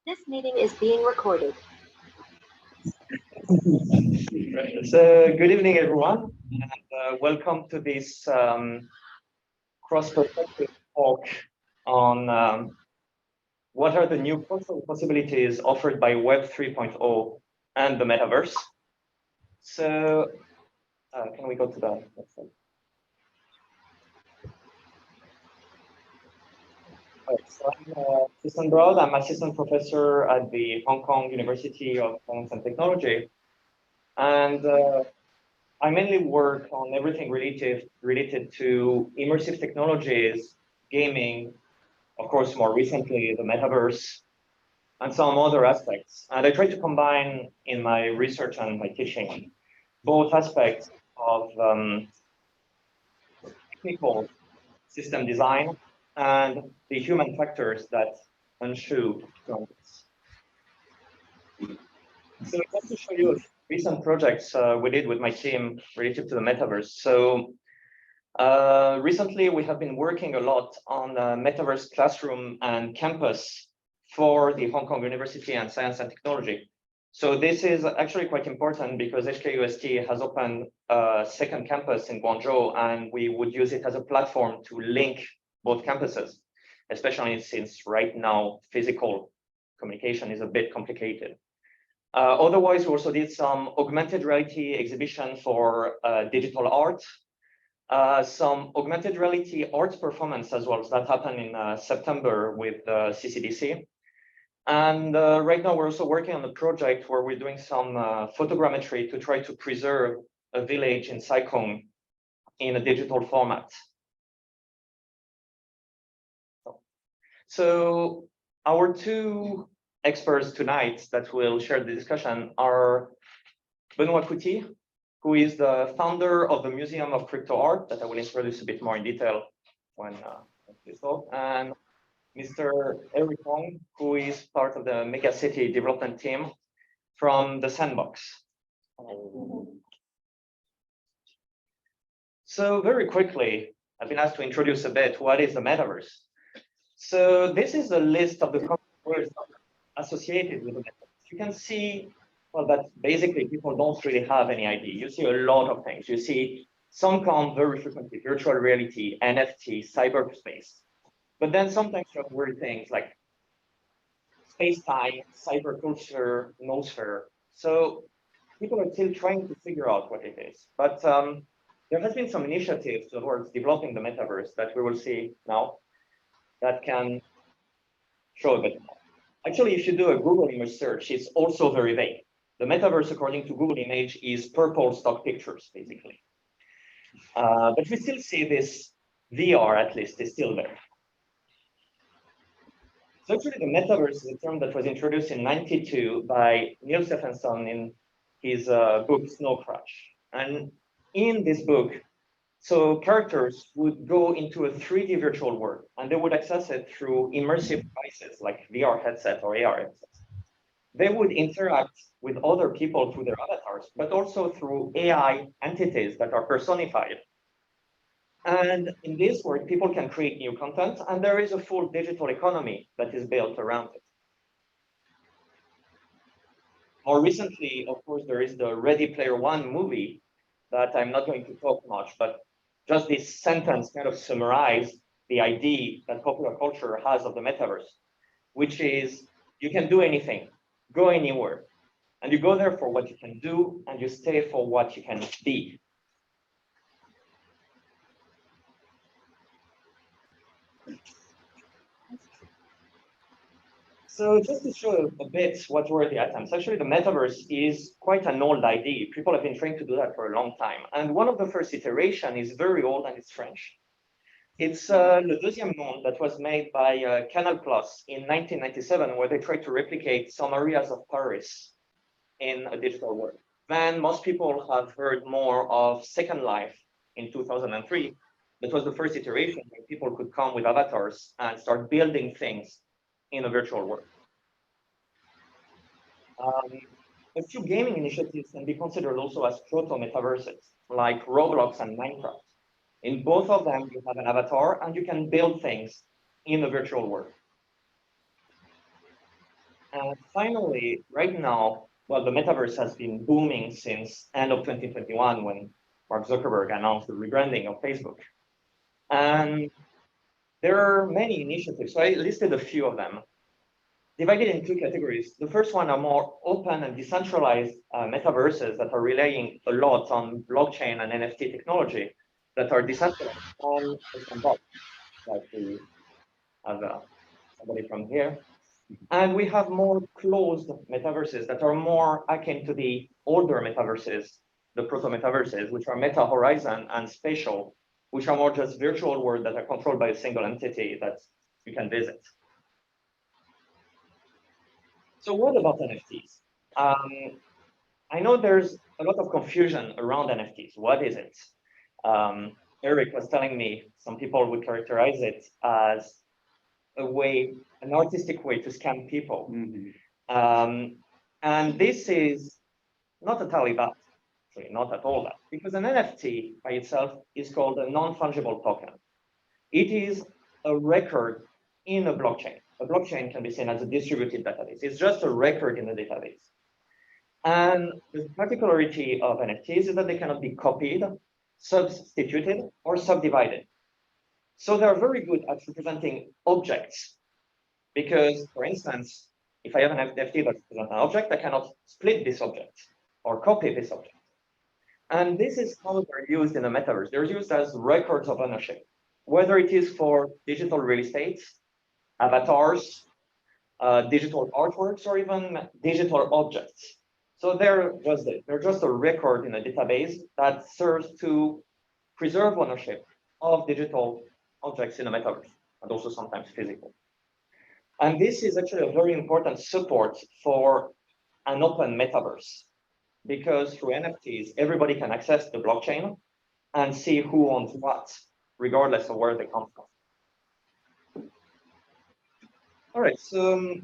This meeting is being recorded. So, good evening, everyone, and welcome to this cross-perspective talk on what are the new possibilities offered by Web 3.0 and the metaverse. So, can we go to the next slide? So I'm Tristan Braud. I'm assistant professor at the Hong Kong University of Science and Technology. And I mainly work on everything related to immersive technologies, gaming, of course, more recently, the metaverse, and some other aspects. And I try to combine in my research and my teaching both aspects of technical system design and the human factors that ensue this. So just to show you recent projects we did with my team related to the metaverse. So recently we have been working a lot on the metaverse classroom and campus for the Hong Kong University and Science and Technology. So this is actually quite important because HKUST has opened a second campus in Guangzhou, and we would use it as a platform to link both campuses, especially since right now physical communication is a bit complicated. Otherwise, we also did some augmented reality exhibition for digital art, some augmented reality art performance as well. So that happened in September with CCDC. And right now we're also working on a project where we're doing some photogrammetry to try to preserve a village in Sai Kung in a digital format. So our two experts tonight that will share the discussion are Benoit Couty, who is the founder of the Museum of Crypto Art, that I will introduce a bit more in detail when this talk, and Mr. Erich Wong, who is part of the megacity development team from the Sandbox. So very quickly, I've been asked to introduce a bit what is the metaverse. So this is a list of the words associated with the metaverse. You can see, well, that basically people don't really have any idea. You see a lot of things. You see some come very frequently: virtual reality, NFT, cyberspace. But then sometimes you have weird things like space-time, cyberculture, noosphere. So people are still trying to figure out what it is. But there has been some initiatives towards developing the metaverse that we will see now that can show a bit more. Actually, if you do a Google image search, it's also very vague. The metaverse, according to Google Image, is purple stock pictures, basically. But we still see this VR, at least, is still there. So actually, the metaverse is a term that was introduced in '92 by Neil Stephenson in his book, Snow Crash. And in this book, so characters would go into a 3D virtual world, and they would access it through immersive devices like VR headset or AR headsets. They would interact with other people through their avatars, but also through AI entities that are personified. And in this world, people can create new content, and there is a full digital economy that is built around it. More recently, of course, there is the Ready Player One movie that I'm not going to talk much, but just this sentence kind of summarized the idea that popular culture has of the metaverse, which is you can do anything, go anywhere, and you go there for what you can do, and you stay for what you can be. So just to show a bit what were the items, actually the metaverse is quite an old idea. People have been trying to do that for a long time. And one of the first iteration is very old, and it's French. It's Le Deuxième Monde that was made by Canal Plus in 1997, where they tried to replicate some areas of Paris in a digital world. Then most people have heard more of Second Life in 2003. That was the first iteration where people could come with avatars and start building things in a virtual world. A few gaming initiatives can be considered also as proto-metaverses, like Roblox and Minecraft. In both of them, you have an avatar and you can build things in a virtual world. And finally, right now, well, the metaverse has been booming since end of 2021 when Mark Zuckerberg announced the rebranding of Facebook. And there are many initiatives. So I listed a few of them, divided in two categories. The first one are more open and decentralized metaverses that are relying a lot on blockchain and NFT technology that are decentralized on the sandbox, like we have somebody from here. And we have more closed metaverses that are more akin to the older metaverses, the proto-metaverses, which are Meta Horizon and Spatial, which are more just virtual worlds that are controlled by a single entity that you can visit. So what about NFTs? I know there's a lot of confusion around NFTs. What is it? Erich was telling me some people would characterize it as an artistic way to scam people. And this is not entirely bad, actually, not at all bad, because an NFT by itself is called a non-fungible token. It is a record in a blockchain. A blockchain can be seen as a distributed database. It's just a record in the database. And the particularity of NFTs is that they cannot be copied, substituted, or subdivided. So they're very good at representing objects. Because, for instance, if I have an NFT that represents an object, I cannot split this object or copy this object. And this is how they're used in the metaverse. They're used as records of ownership, whether it is for digital real estate, avatars, digital artworks, or even digital objects. So they're just a record in a database that serves to preserve ownership of digital objects in the metaverse, and also sometimes physical. And this is actually a very important support for an open metaverse, because through NFTs, everybody can access the blockchain and see who owns what, regardless of where they come from. All right, so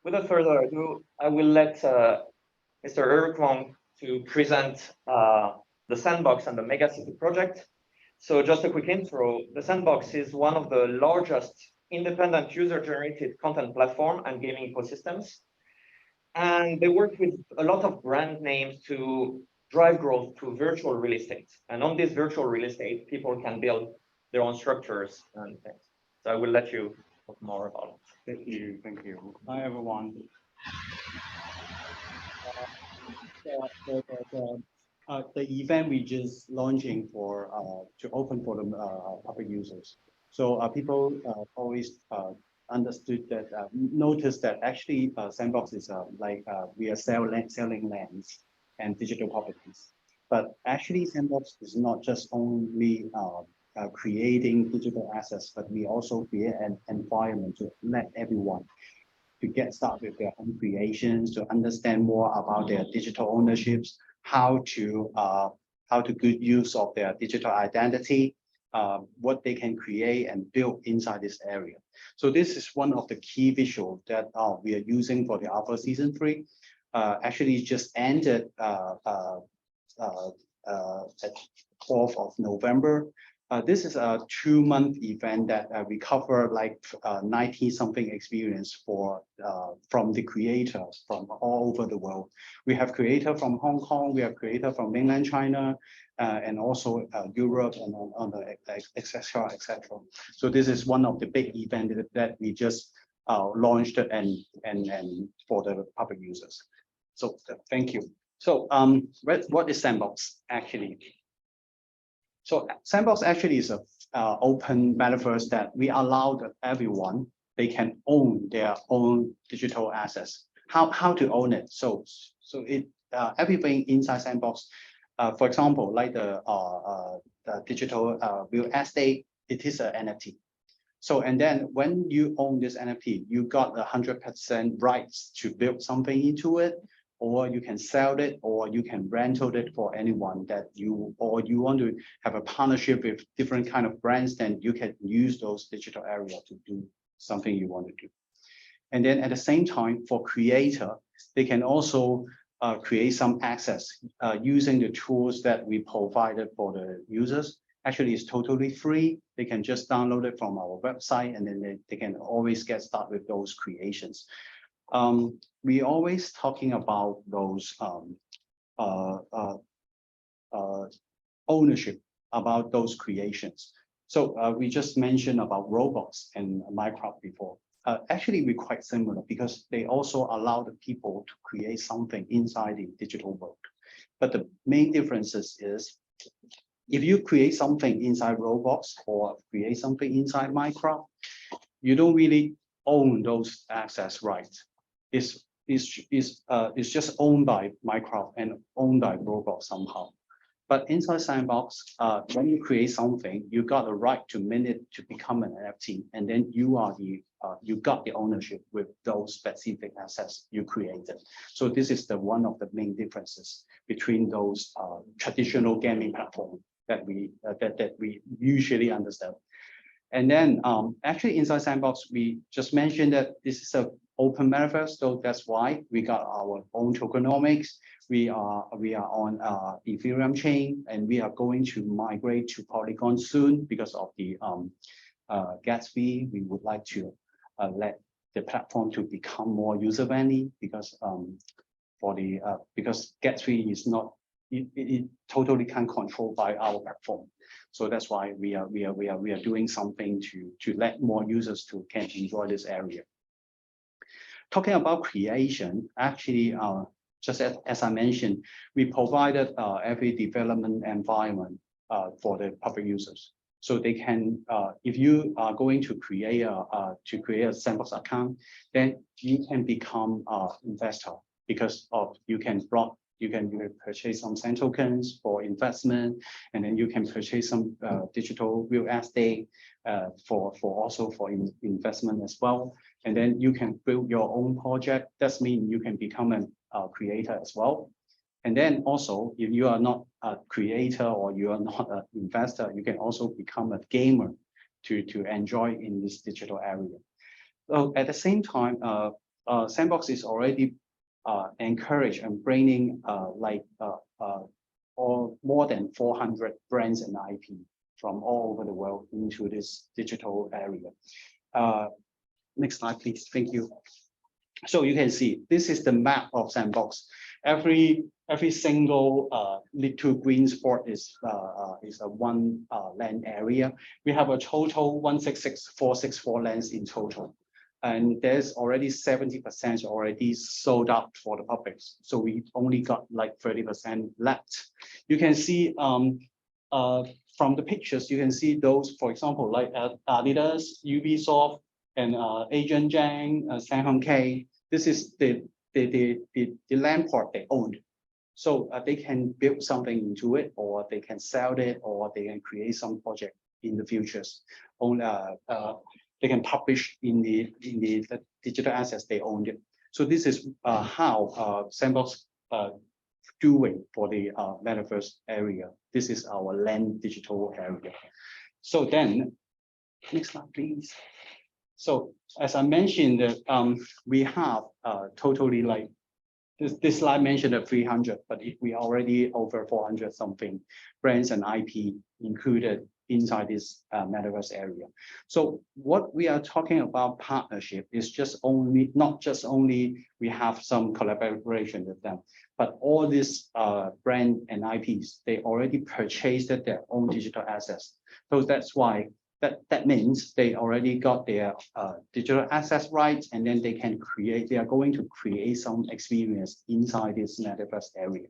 without further ado, I will let Mr. Erich Wong to present the Sandbox and the Megacity project. So just a quick intro, the Sandbox is one of the largest independent user-generated content platform and gaming ecosystems. And they work with a lot of brand names to drive growth through virtual real estate. And on this virtual real estate, people can build their own structures and things. So I will let you talk more about it. Thank you. Thank you. Hi, everyone. The event we just launching for to open for the public users. So people always understood that, noticed that actually Sandbox is like we are selling lands and digital properties. But actually Sandbox is not just only creating digital assets, but we also create an environment to let everyone to get started with their own creations, to understand more about their digital ownerships, how to good use of their digital identity, what they can create and build inside this area. So this is one of the key visuals that we are using for the Alpha Season 3. Actually, just ended at 4th of November. This is a 2-month event that we cover like 90-something experience from the creators from all over the world. We have creators from Hong Kong, we have creators from mainland China, and also Europe and on the etc. etc. So this is one of the big events that we just launched and for the public users. So thank you. So what is Sandbox actually? So Sandbox actually is a open metaverse that we allow everyone, they can own their own digital assets. How to own it? So it everything inside Sandbox, for example, like the digital real estate, it is an NFT. So and then when you own this NFT, you got 100% rights to build something into it, or you can sell it, or you can rental it for anyone that you want to have a partnership with different kind of brands, then you can use those digital areas to do something you want to do. And then at the same time, for creator, they can also create some access using the tools that we provided for the users. Actually, it's totally free. They can just download it from our website, and then they can always get started with those creations. We always talking about those ownership about those creations. So we just mentioned about robots and Minecraft before. Actually, we're quite similar because they also allow the people to create something inside the digital world. But the main differences is if you create something inside robots or create something inside Minecraft, you don't really own those access rights. It's just owned by Minecraft and owned by robots somehow. But inside Sandbox, when you create something, you got the right to mint it to become an NFT, and then you are you got the ownership with those specific assets you created. So this is the one of the main differences between those traditional gaming platforms that we usually understand. And then actually inside Sandbox, we just mentioned that this is an open metaverse, so that's why we got our own tokenomics. We are on Ethereum chain, and we are going to migrate to Polygon soon because of the gas fee. We would like to let the platform to become more user friendly because because gas fee is not it totally can control by our platform. So that's why we are doing something to let more users can enjoy this area. Talking about creation, actually, just as I mentioned, we provided every development environment for the public users. So they can, if you are going to create a Sandbox account, then you can become an investor because of you can purchase some SAN tokens for investment, and then you can purchase some digital real estate for investment as well. And then you can build your own project. That means you can become a creator as well. And then also, if you are not a creator or you are not an investor, you can also become a gamer to enjoy in this digital area. So at the same time, Sandbox is already encourage and bringing more than 400 brands and IP from all over the world into this digital area. Next slide, please. Thank you. So you can see this is the map of Sandbox. Every single little green spot is a one land area. We have a total 166,464 lands in total. And there's already 70% already sold out for the public. So we only got like 30% left. You can see from the pictures, you can see those, for example, like Adidas, Ubisoft, and Agent Zhang, Samsung K. This is the land part they owned. So they can build something into it, or they can sell it, or they can create some project in the futures. They can publish in the digital assets they owned it. So this is how Sandbox doing for the metaverse area. This is our land digital area. So then, next slide, please. So as I mentioned, we have totally like this slide mentioned at 300, but if we already over 400 something brands and IP included inside this metaverse area. So what we are talking about partnership is not just only we have some collaboration with them, but all these brand and IPs, they already purchased their own digital assets. So that's why that means they already got their digital assets rights, and then they are going to create some experience inside this metaverse area.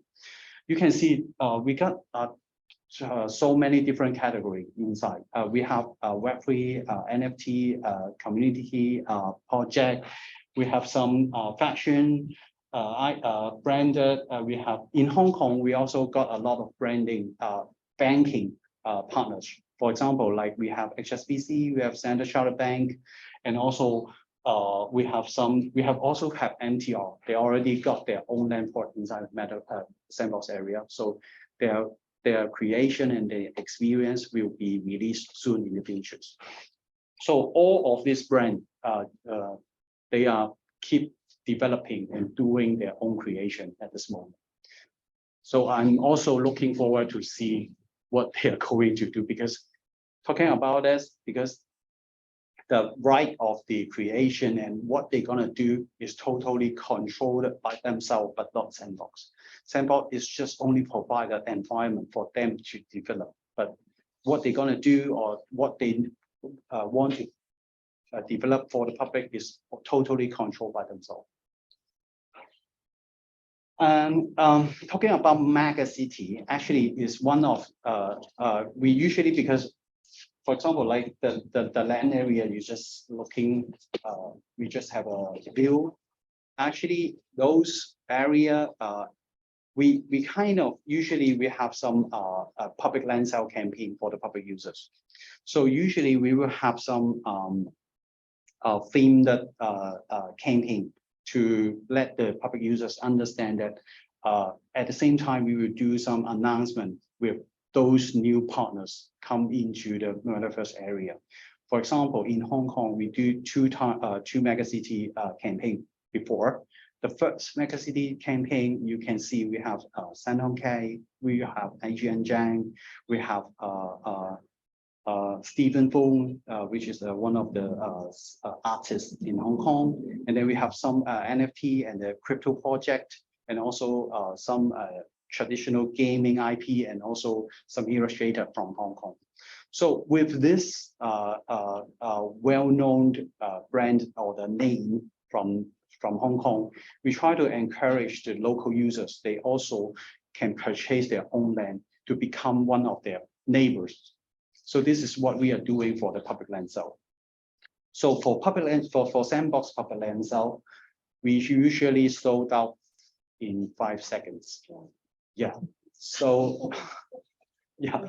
You can see we got so many different categories inside. We have Web3, NFT, community project. We have some fashion, branded. We have in Hong Kong. We also got a lot of branding, banking partners. For example, like we have HSBC, we have Standard Chartered Bank, and also we have MTR. They already got their own land port inside Sandbox area. So their creation and their experience will be released soon in the future. So all of these brands, they are keep developing and doing their own creation at this moment. So I'm also looking forward to see what they are going to do, because talking about this, because the right of the creation and what they're gonna do is totally controlled by themselves, but not Sandbox. Sandbox is just only provide an environment for them to develop, but what they're gonna do or what they want to develop for the public is totally controlled by themselves. And talking about mega city, actually is one of we usually, because for example, like the land area you just looking, we just have a view. Actually, those area we kind of usually we have some public land sale campaign for the public users. So usually we will have some themed campaign to let the public users understand that at the same time we will do some announcement with those new partners come into the metaverse area. For example, in Hong Kong, we do two megacity campaign before. The first megacity campaign, you can see we have San Hong Kai, we have Adrian Zhang, we have Stephen Fung, which is one of the artists in Hong Kong. And then we have some NFT and the crypto project, and also some traditional gaming IP, and also some illustrator from Hong Kong. So with this well-known brand or the name from Hong Kong, we try to encourage the local users. They also can purchase their own land to become one of their neighbors. So this is what we are doing for the public land sale. So for public land, for Sandbox public land sale, we usually sold out in 5 seconds. Yeah. So yeah.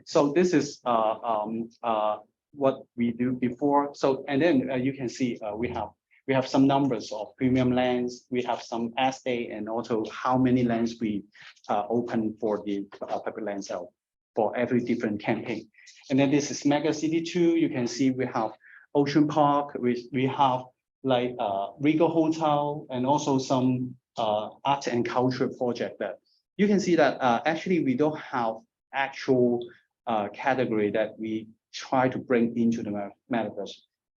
So this is what we do before. So and then you can see we have some numbers of premium lands. We have some estate and also how many lands we open for the public land sale for every different campaign. And then this is Mega City 2. You can see we have Ocean Park. We have like Regal Hotel and also some art and culture project that you can see that actually we don't have actual category that we try to bring into the metaverse.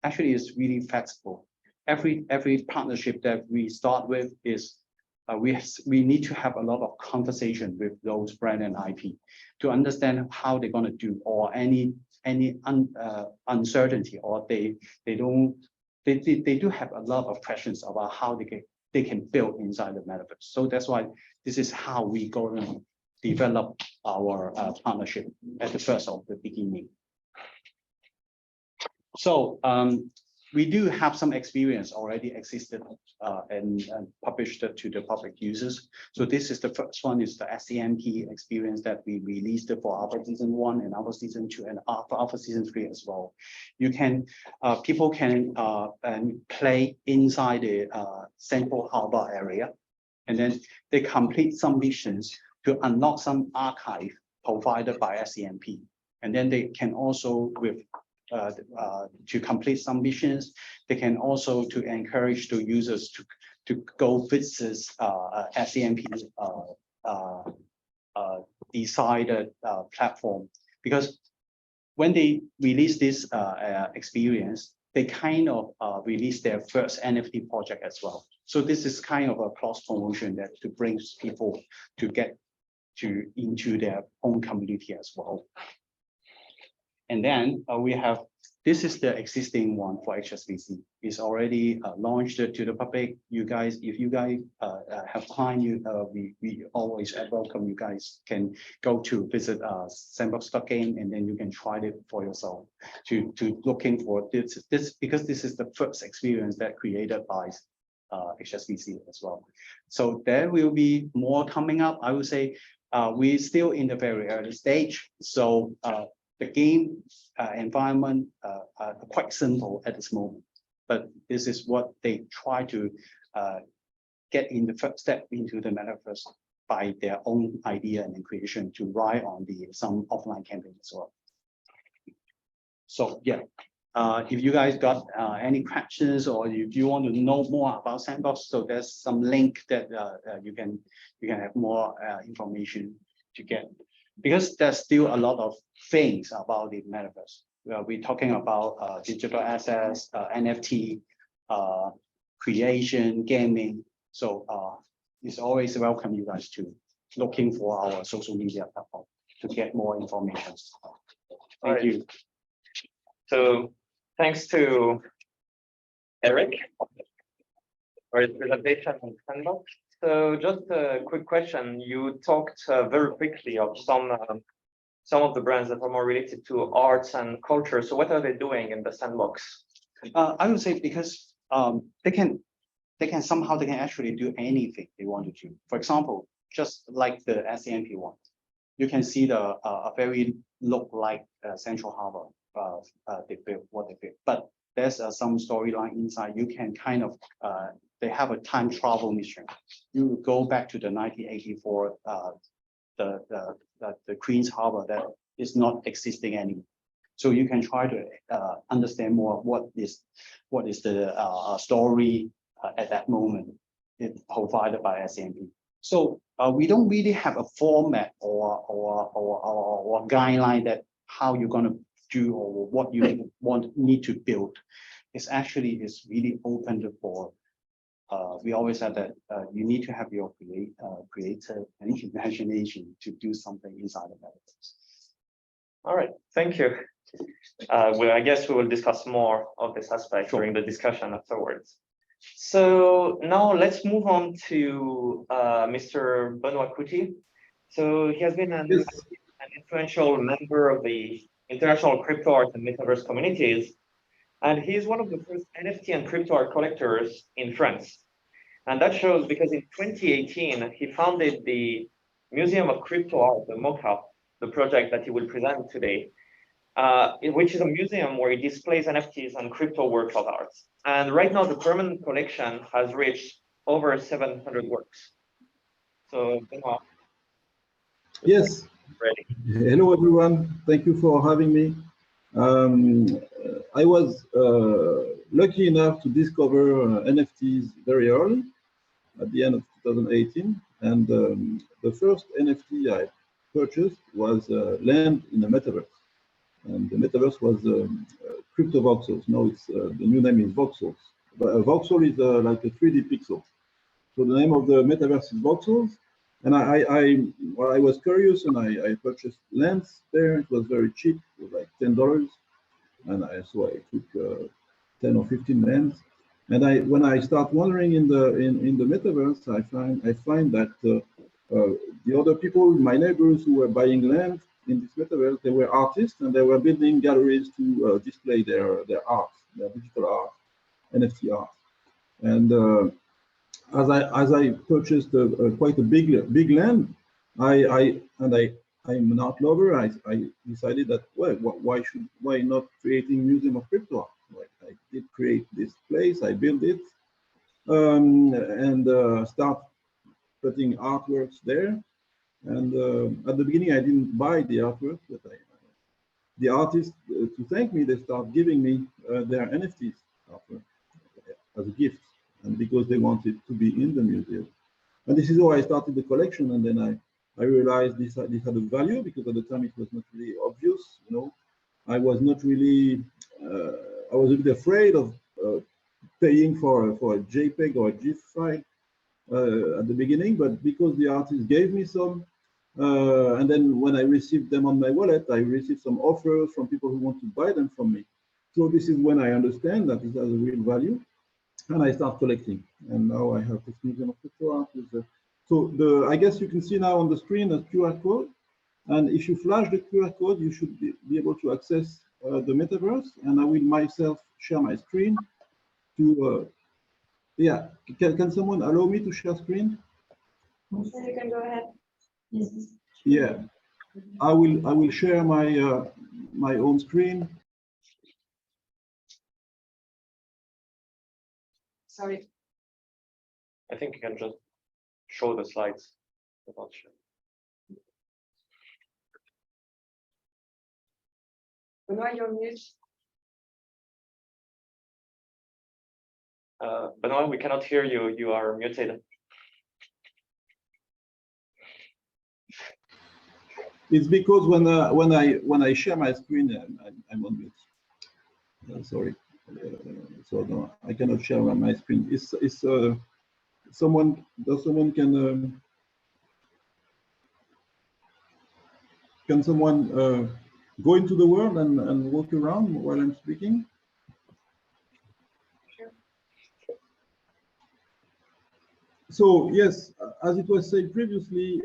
Actually, it's really flexible. Every partnership that we start with is we need to have a lot of conversation with those brand and IP to understand how they're going to do, or any uncertainty, or they do have a lot of questions about how they can build inside the metaverse. So that's why this is how we go and develop our partnership at the first of the beginning. So we do have some experience already existed and published to the public users. So this is the first one, is the SCMP experience that we released for Alpha Season 1 and Alpha Season 2 and Alpha Season 3 as well. You can, people can play inside the Central Harbor area, and then they complete some missions to unlock some archive provided by SCMP. And then they can also, with to complete some missions, they can also to encourage the users to go visit SCMP's decided platform, because when they release this experience, they kind of release their first NFT project as well. So this is kind of a cross promotion that to bring people to get into their own community as well. And then we have, this is the existing one for HSBC. It's already launched to the public. You guys, if you guys have time, we always welcome you guys can go to visit sandbox.game, and then you can try it for yourself to looking for this because this is the first experience that created by HSBC as well. So there will be more coming up. I would say we're still in the very early stage. So the game environment are quite simple at this moment, but this is what they try to get in the first step into the metaverse by their own idea and creation to ride on some offline campaign as well. So yeah, if you guys got any questions, or if you want to know more about Sandbox, so there's some link that you can have more information to get. Because there's still a lot of things about the metaverse. we're talking about digital assets, NFT, creation, gaming. So it's always welcome you guys to looking for our social media platform to get more information. Thank you. So thanks to Erich for his presentation on Sandbox. So just a quick question. You talked very quickly of some of the brands that are more related to arts and culture. So what are they doing in the Sandbox? I would say because they can actually do anything they want to do. For example, just like the SCMP one, you can see the a very look like Central Harbor they built what they built, but there's some storyline inside. You can kind of they have a time travel mission. You go back to the 1984 the Queen's Harbor that is not existing anymore. So you can try to understand more what is the story at that moment. It's provided by SCMP. So we don't really have a format or guideline that how you're going to do or what you need to build. It's really open for. We always have that you need to have your creative and imagination to do something inside the metaverse. All right, thank you. Well, I guess we will discuss more of this aspect during the discussion afterwards. So now let's move on to Mr. Benoit Couty. So he has been an influential member of the international crypto art and metaverse communities, and he is one of the first NFT and crypto art collectors in France. And that shows because in 2018, he founded the Museum of Crypto Art, the MoCA, the project that he will present today, which is a museum where he displays NFTs and crypto works of art. And right now, the permanent collection has reached over 700 works. So, Benoit. Yes. Ready. Hello, everyone. Thank you for having me. I was lucky enough to discover NFTs very early, at the end of 2018. And the first NFT I purchased was land in the metaverse. And the metaverse was crypto voxels. Now it's the new name is voxels. But a voxel is like a 3D pixel. So the name of the metaverse is voxels. And I was curious and I purchased lands there. It was very cheap. It was like $10. And so I took 10 or 15 lands. And when I start wandering in the metaverse, I find that the other people, my neighbors who were buying land in this metaverse, they were artists and they were building galleries to display their art, their digital art, NFT art. And as I purchased quite a big land, I'm an art lover. I decided that why not creating museum of crypto art? I did create this place. I built it and start putting artworks there. And at the beginning, I didn't buy the artwork, but the artists, to thank me, they start giving me their NFTs artwork as a gift, and because they wanted to be in the museum. And this is how I started the collection. And then I realized this had a value because at the time it was not really obvious. You know, I was not really, I was a bit afraid of paying for a JPEG or a GIF file at the beginning, but because the artist gave me some, and then when I received them on my wallet, I received some offers from people who want to buy them from me. So this is when I understand that it has a real value, and I start collecting. And now I have this museum of crypto art. So I guess you can see now on the screen a QR code, and if you flash the QR code, you should be able to access the metaverse. And I will myself share my screen to. Yeah, can someone allow me to share screen? You can go ahead. Yes. Yeah, I will share my my own screen. Sorry. I think you can just show the slides. Benoit, you're mute. Benoit, we cannot hear you. You are muted. It's because when I share my screen, I'm on mute. Sorry, so no, I cannot share my screen. Someone can someone go into the world and walk around while I'm speaking? Sure. So yes, as it was said previously,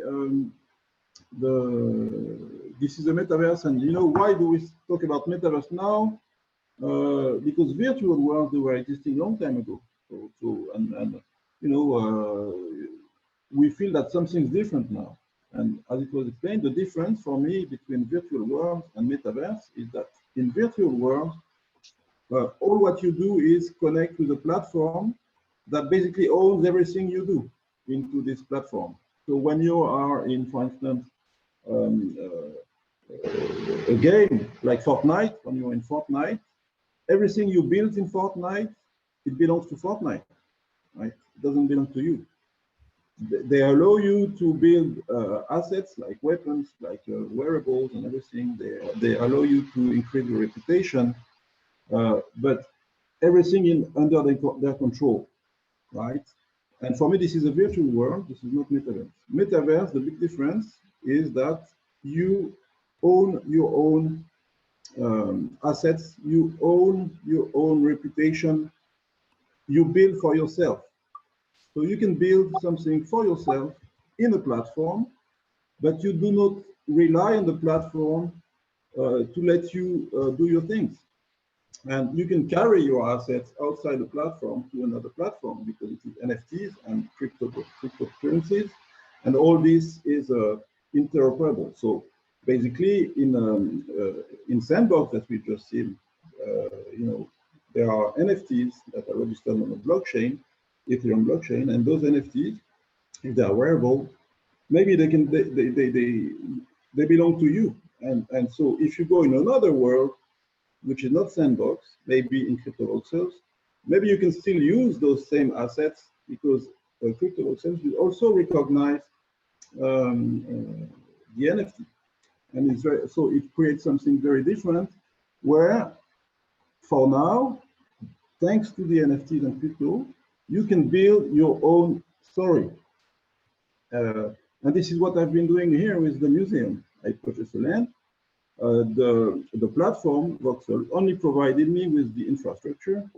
this is a metaverse, and you know, why do we talk about metaverse now? Because virtual worlds, they were existing long time ago. So and you know, we feel that something's different now. And as it was explained, the difference for me between virtual worlds and metaverse is that in virtual worlds, all what you do is connect with a platform that basically owns everything you do into this platform. So when you are in, for instance, a game like Fortnite, when you're in Fortnite, everything you build in Fortnite, it belongs to Fortnite, right? It doesn't belong to you. They allow you to build assets like weapons, like wearables and everything. They allow you to increase your reputation, but everything under their control, right? And for me, this is a virtual world. This is not metaverse. Metaverse, the big difference is that you own your own assets, you own your own reputation, you build for yourself. So you can build something for yourself in a platform, but you do not rely on the platform to let you do your things. And you can carry your assets outside the platform to another platform because it is NFTs and cryptocurrencies, and all this is interoperable. So basically, in Sandbox that we just seen, you know, there are NFTs that are registered on the blockchain, Ethereum blockchain, and those NFTs, if they are wearable, maybe they belong to you. And so if you go in another world, which is not Sandbox, maybe in CryptoVoxels, maybe you can still use those same assets because CryptoVoxels will also recognize the NFT. And it's so it creates something very different where, for now, thanks to the NFTs and crypto, you can build your own story. And this is what I've been doing here with the museum. I purchased the land. The platform, Voxel, only provided me with the infrastructure,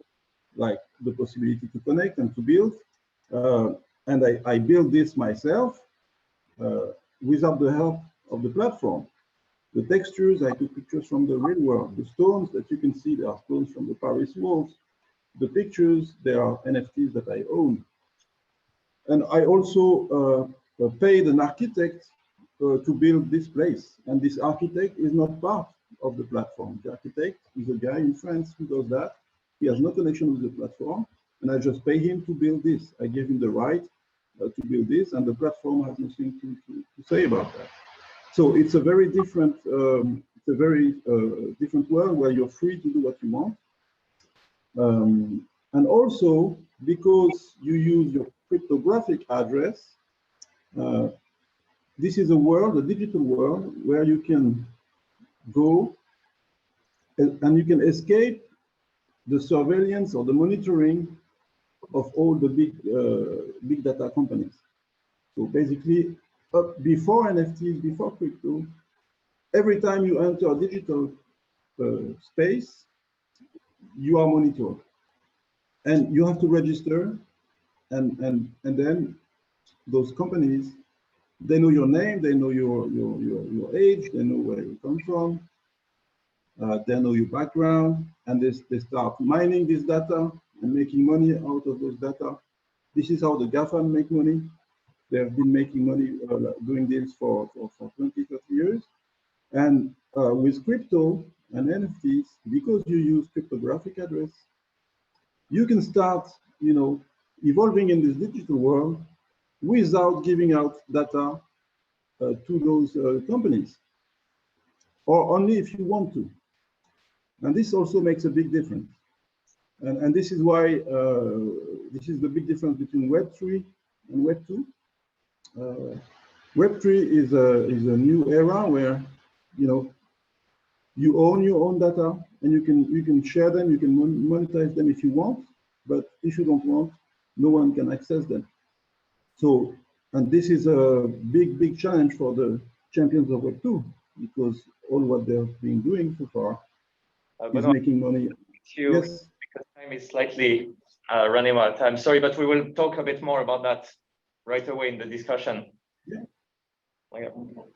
like the possibility to connect and to build. And I built this myself without the help of the platform. The textures, I took pictures from the real world. The stones that you can see, they are stones from the Paris walls. The pictures, they are NFTs that I own. And I also paid an architect to build this place. And this architect is not part of the platform. The architect is a guy in France who does that. He has no connection with the platform. And I just pay him to build this. I gave him the right to build this, and the platform has nothing to say about that. So it's a very different, different world where you're free to do what you want. And also, because you use your cryptographic address, this is a world, a digital world, where you can go and you can escape the surveillance or the monitoring of all the big data companies. So basically, before NFTs, before crypto, every time you enter a digital space, you are monitored. And you have to register, and then those companies, they know your name, they know your age, they know where you come from, they know your background, and they start mining this data and making money out of those data. This is how the GAFAM make money. They have been making money doing this for 20, 30 years. And with crypto and NFTs, because you use cryptographic address, you can start, you know, evolving in this digital world without giving out data to those companies, or only if you want to. And this also makes a big difference. And this is why this is the big difference between Web3 and Web2. Web3 is a new era where, you know, you own your own data and you can share them, you can monetize them if you want, but if you don't want, no one can access them. So, and this is a big challenge for the champions of Web2, because all what they've been doing so far is Benoit, making money. Yes. Because time is slightly running out of time. Sorry, but we will talk a bit more about that right away in the discussion. Yeah. Okay.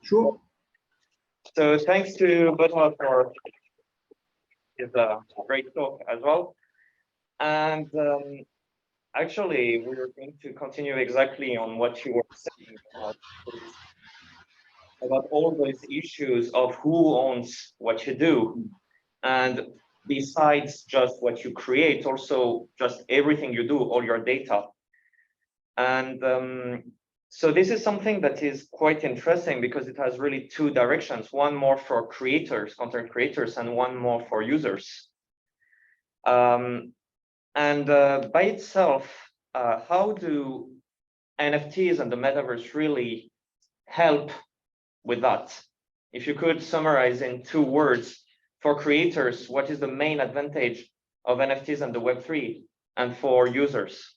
Sure. So thanks to Benoit for his great talk as well. And actually, we are going to continue exactly on what you were saying about all those issues of who owns what you do. And besides just what you create, also just everything you do, all your data. And so this is something that is quite interesting because it has really two directions, one more for creators, content creators, and one more for users. And by itself, how do NFTs and the metaverse really help with that? If you could summarize in 2 words, for creators, what is the main advantage of NFTs and the Web3, and for users?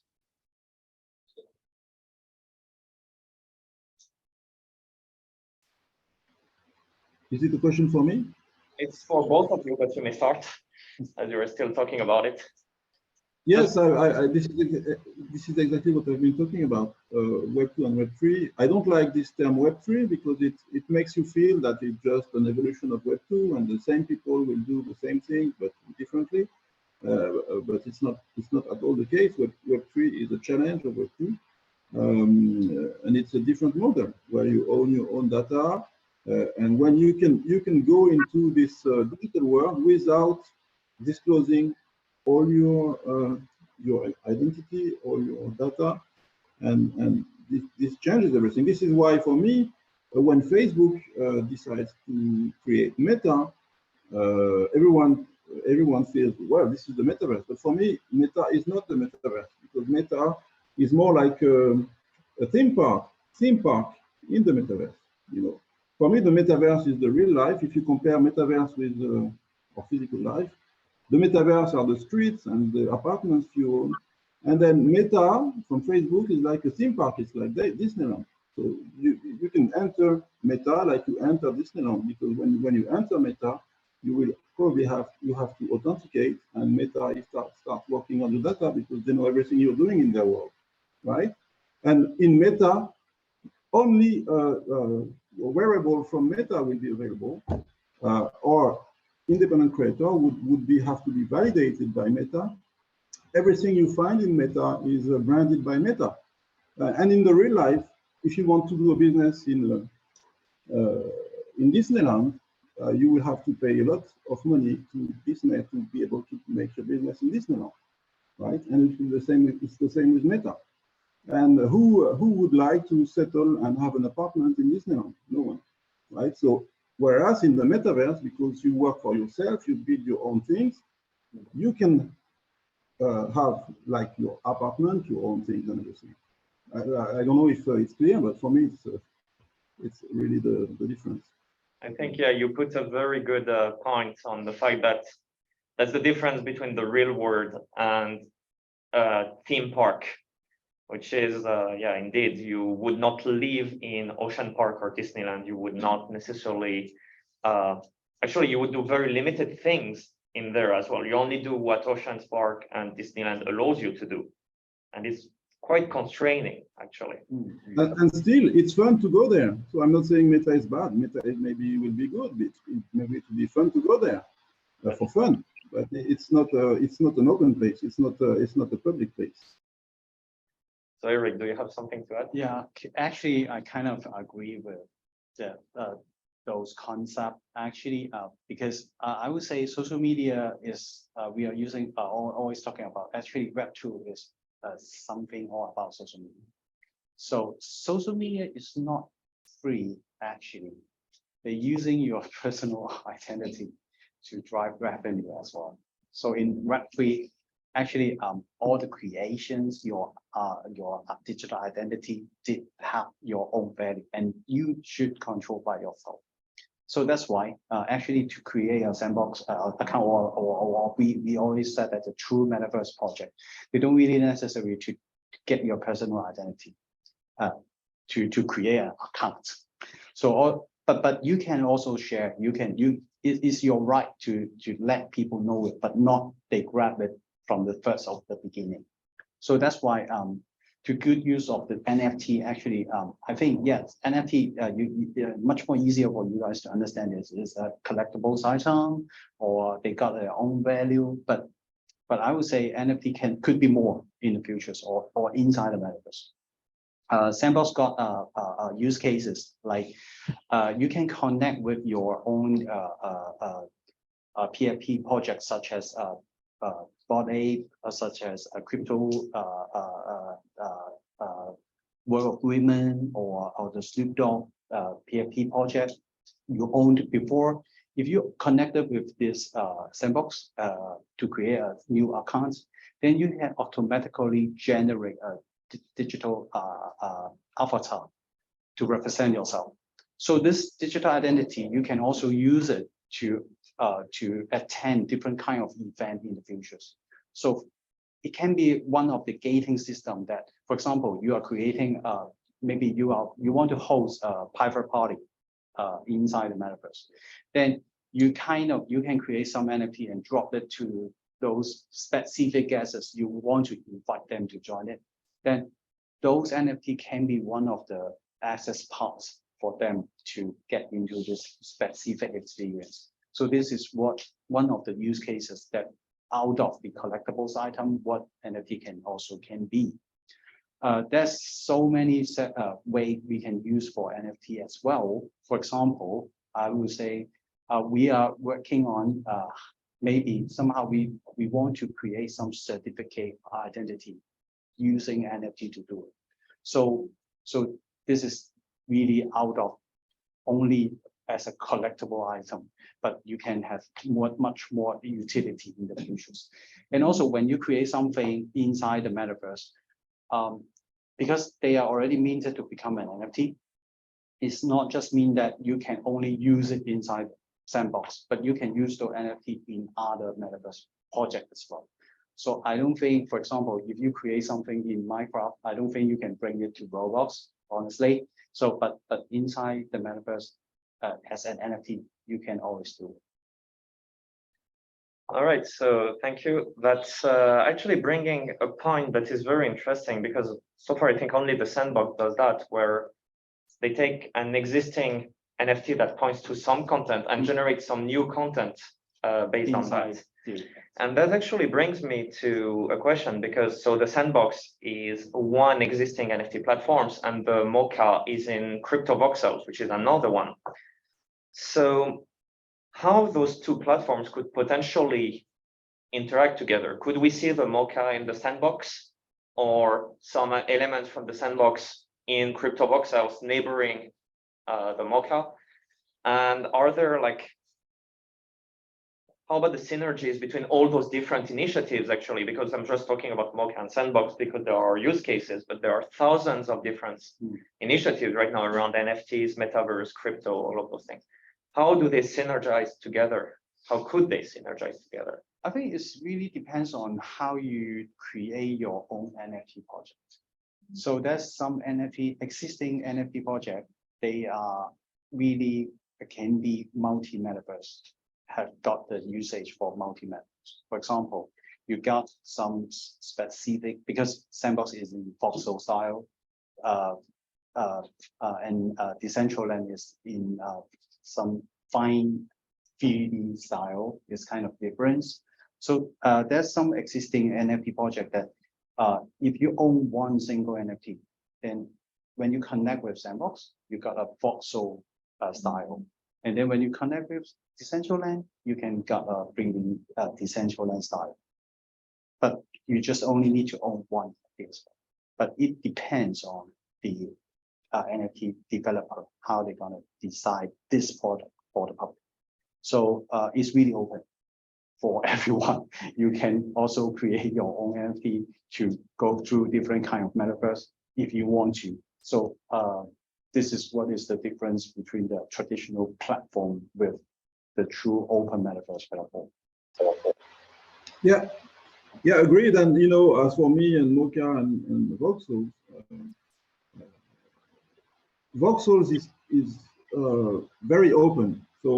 Is it a question for me? It's for both of you, but you may start as you were still talking about it. Yes, this is exactly what I've been talking about, Web2 and Web3. I don't like this term Web3 because it makes you feel that it's just an evolution of Web2 and the same people will do the same thing but differently. But it's not at all the case. Web3 is a challenge of Web2, and it's a different model where you own your own data, and when you can go into this digital world without disclosing all your identity, all your data, and this changes everything. This is why, for me, when Facebook decides to create Meta, everyone feels, well, this is the metaverse. But for me, Meta is not the metaverse, because Meta is more like a theme park in the metaverse. You know, for me, the metaverse is the real life. If you compare metaverse with our physical life, the metaverse are the streets and the apartments you own. And then Meta from Facebook is like a theme park. It's like Disneyland. So you can enter Meta like you enter Disneyland, because when you enter Meta, you will probably have to authenticate, and Meta start working on the data because they know everything you're doing in their world, right? And in Meta, only a wearable from Meta will be available, or independent creator would have to be validated by Meta. Everything you find in Meta is branded by Meta. And in the real life, if you want to do a business in Disneyland, you will have to pay a lot of money to Disney to be able to make your business in Disneyland, right? And it's the same with Meta. And who would like to settle and have an apartment in Disneyland? No one, right? So whereas in the metaverse, because you work for yourself, you build your own things, you can have like your apartment, your own things and everything. I don't know if it's clear, but for me, it's really the difference. I think, yeah, you put a very good point on the fact that that's the difference between the real world and theme park, which is, yeah, indeed, you would not live in Ocean Park or Disneyland. You would not necessarily, actually, you would do very limited things in there as well. You only do what Ocean Park and Disneyland allows you to do. And it's quite constraining, actually. And still, it's fun to go there. So I'm not saying Meta is bad. Meta maybe will be good. Maybe it will be fun to go there for fun. But it's not an open place. It's not a public place. So Erich, do you have something to add? Yeah, actually, I kind of agree with those concepts actually, because I would say social media is, we are using, always talking about, actually Web2 is something all about social media. So social media is not free, actually. They're using your personal identity to drive revenue as well. So in Web3, actually all the creations, your digital identity did have your own value, and you should control by yourself. So that's why actually to create a sandbox account, or we always said that the true metaverse project, they don't really necessary to get your personal identity to create an account. So but you can also share. It's your right to let people know it, but not they grab it from the first of the beginning. So that's why to good use of the NFT, actually, I think, yes, NFT, much more easier for you guys to understand is a collectible item, or they got their own value, but I would say NFT could be more in the futures, or inside the metaverse. Sandbox got use cases like you can connect with your own PFP projects, such as Bored Ape, such as a crypto World of Women, or the Snoop Dogg PFP project you owned before. If you connected with this sandbox to create a new account, then you can automatically generate a digital avatar to represent yourself. So this digital identity, you can also use it to attend different kind of event in the futures. So it can be one of the gating system that, for example, you are creating, maybe you want to host a private party inside the metaverse. Then you can create some NFT and drop it to those specific guests you want to invite them to join it. Then those NFT can be one of the access paths for them to get into this specific experience. So this is one of the use cases that out of the collectibles item, what NFT can be. There's so many ways we can use for NFT as well. For example, I would say we are working on maybe somehow we want to create some certificate identity using NFT to do it. So this is really out of only as a collectible item, but you can have much more utility in the futures. And also when you create something inside the metaverse, because they are already minted to become an NFT, it's not just mean that you can only use it inside Sandbox, but you can use the NFT in other metaverse projects as well. So I don't think, for example, if you create something in Minecraft, I don't think you can bring it to Roblox, honestly. So, but inside the metaverse, as an NFT, you can always do it. All right, so thank you. That's actually bringing a point that is very interesting, because so far I think only the Sandbox does that, where they take an existing NFT that points to some content and generate some new content based on that. And that actually brings me to a question, because so the Sandbox is one existing NFT platforms, and the MoCA is in crypto voxels, which is another one. So how those two platforms could potentially interact together? Could we see the MoCA in the Sandbox, or some elements from the Sandbox in crypto voxels neighboring the MoCA? And are there how about the synergies between all those different initiatives, actually? Because I'm just talking about MoCA and Sandbox because there are use cases, but there are thousands of different initiatives right now around NFTs, metaverse, crypto, all of those things. How do they synergize together? How could they synergize together? I think it really depends on how you create your own NFT project. So there's some existing NFT project, they are really can be multi-metaverse, have got the usage for multi-metaverse. For example, you got some specific, because Sandbox is in voxel style, and Decentraland is in some fine 3D style, is kind of difference. So there's some existing NFT project that if you own one single NFT, then when you connect with Sandbox, you got a voxel style. And then when you connect with Decentraland, you can get a 3D Decentraland style. But you just only need to own one of these. But it depends on the NFT developer, how they're gonna decide this product for the public. So it's really open for everyone. You can also create your own NFT to go through different kind of metaverse if you want to. So this is what is the difference between the traditional platform with the true open metaverse platform. Yeah, agreed. And you know, as for me and MoCA and Voxels, Voxels is very open. So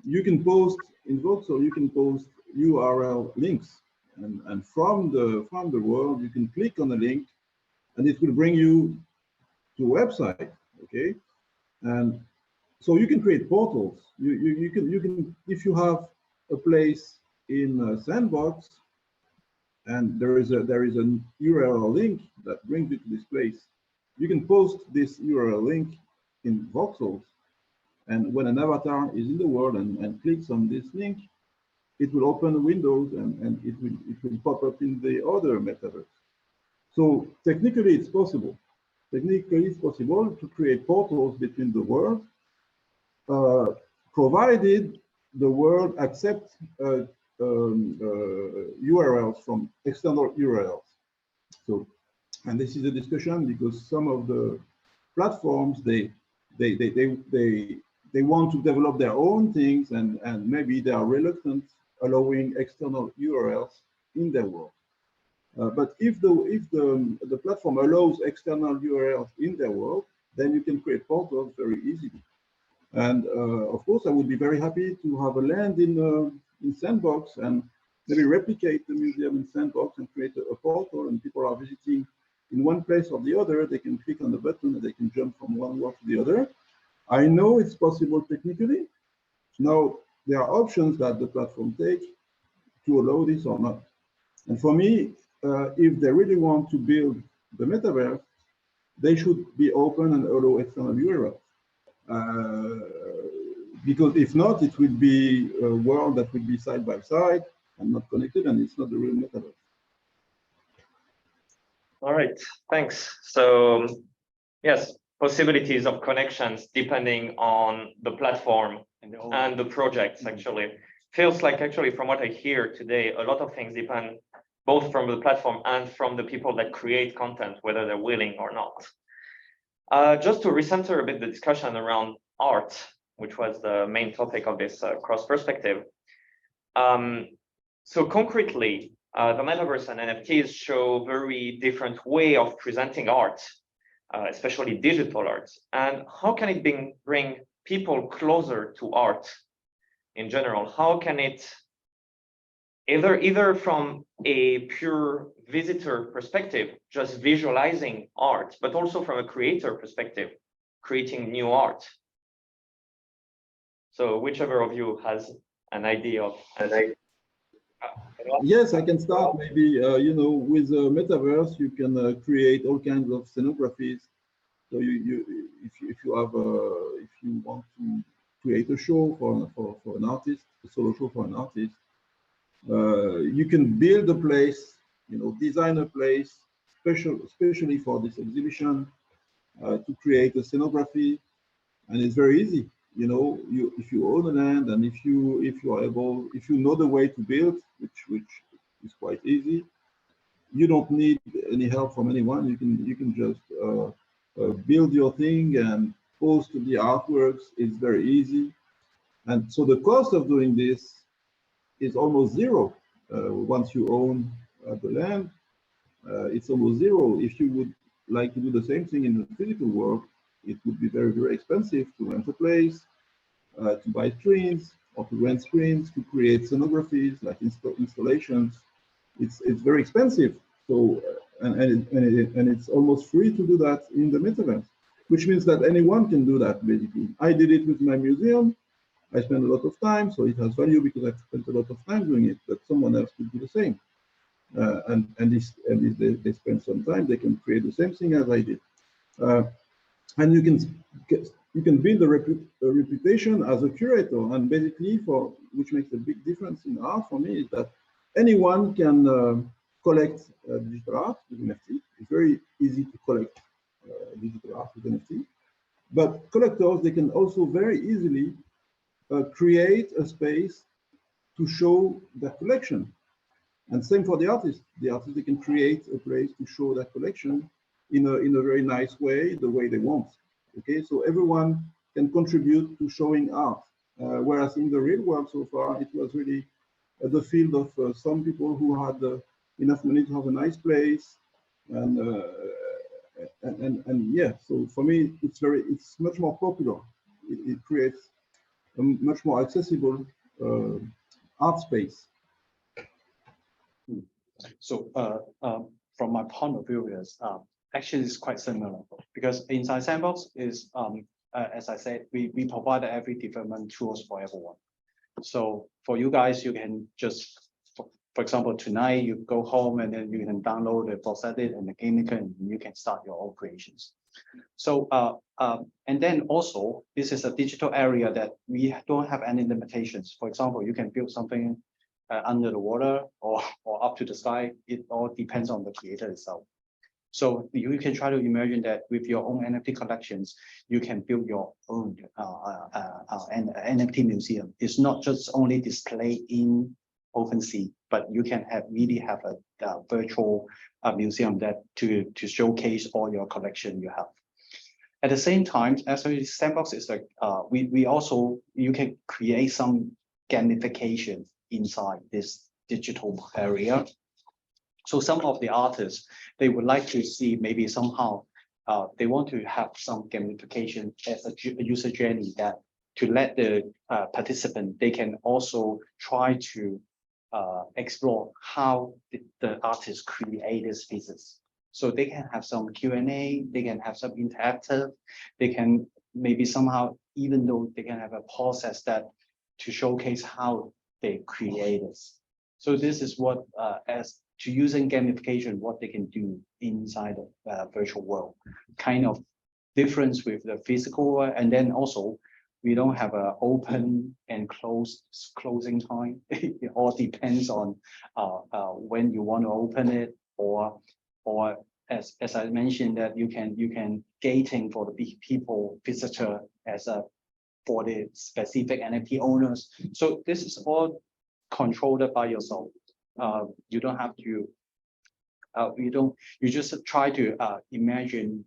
you can post in Voxel, you can post URL links, and from the world you can click on the link, and it will bring you to a website. Okay, and so you can create portals. You can if you have a place in a sandbox, and there is a URL link that brings you to this place. You can post this URL link in Voxels, and when an avatar is in the world and clicks on this link, it will open Windows and it will pop up in the other metaverse. So technically, it's possible. Technically, it's possible to create portals between the world, provided the world accepts URLs from external URLs. So, and this is a discussion because some of the platforms they want to develop their own things, and maybe they are reluctant allowing external URLs in their world. But if the platform allows external URLs in their world, then you can create portals very easily. And of course, I would be very happy to have a land in Sandbox and maybe replicate the museum in Sandbox and create a portal, and people are visiting in one place or the other. They can click on the button and they can jump from one world to the other. I know it's possible technically. Now, there are options that the platform takes to allow this or not. And for me, if they really want to build the metaverse, they should be open and allow external URLs. Because if not, it will be a world that will be side by side and not connected, and it's not the real metaverse. All right, thanks. So yes, possibilities of connections depending on the platform and the projects. Actually feels like, actually from what I hear today, a lot of things depend both from the platform and from the people that create content, whether they're willing or not. Just to recenter a bit the discussion around art, which was the main topic of this cross perspective. So concretely, the metaverse and NFTs show very different way of presenting art, especially digital art. And how can it bring people closer to art in general? How can it either from a pure visitor perspective, just visualizing art, but also from a creator perspective, creating new art? So whichever of you has an idea of Yes, I can start maybe, you know, with a metaverse, you can create all kinds of scenographies. So if you want to create a show for an artist, a solo show for an artist, you can build a place, you know, design a place, especially for this exhibition, to create a scenography, and it's very easy. You know, if you own a land and if you know the way to build, which is quite easy, you don't need any help from anyone. You can just build your thing and post the artworks. It's very easy, and so the cost of doing this is almost zero. Once you own the land, it's almost zero. If you would like to do the same thing in the physical world, it would be very, very expensive to rent a place, to buy screens, or to rent screens, to create scenographies like installations. It's very expensive. So and it's almost free to do that in the metaverse, which means that anyone can do that basically. I did it with my museum. I spent a lot of time, so it has value because I've spent a lot of time doing it. But someone else could do the same, and if they spend some time, they can create the same thing as I did. And you can build a reputation as a curator, and basically, which makes a big difference in art for me, is that anyone can collect digital art with NFT. It's very easy to collect digital art with NFT, but collectors, they can also very easily create a space to show their collection. And same for the artist. The artist, they can create a place to show their collection in a very nice way, the way they want. Okay, so everyone can contribute to showing art. Whereas in the real world so far, it was really the field of some people who had enough money to have a nice place, and yeah. So for me, it's much more popular. It creates a much more accessible art space. So from my point of view is actually it's quite similar, because inside Sandbox is as I said, we provide every development tools for everyone. So for you guys, you can just, for example, tonight you go home and then you can download the box edit and the game maker, and you can start your own creations. So and then also this is a digital area that we don't have any limitations. For example, you can build something under the water or up to the sky. It all depends on the creator itself. So you can try to imagine that with your own NFT collections, you can build your own NFT museum. It's not just only display in OpenSea, but you can really have a virtual museum that to showcase all your collection you have. At the same time, actually Sandbox is like you can create some gamification inside this digital area. So some of the artists, they would like to see maybe somehow they want to have some gamification as a user journey, that to let the participant, they can also try to explore how the artist create these pieces. So they can have some Q&A, they can have some interactive, they can maybe somehow, even though they can have a process that to showcase how they create this. So this is what as to using gamification, what they can do inside the virtual world, kind of difference with the physical world. And then also we don't have an open and closing time. It all depends on when you want to open it, or as I mentioned, that you can gating for the people visitor as a for the specific NFT owners. So this is all controlled by yourself. You don't have to. You just try to imagine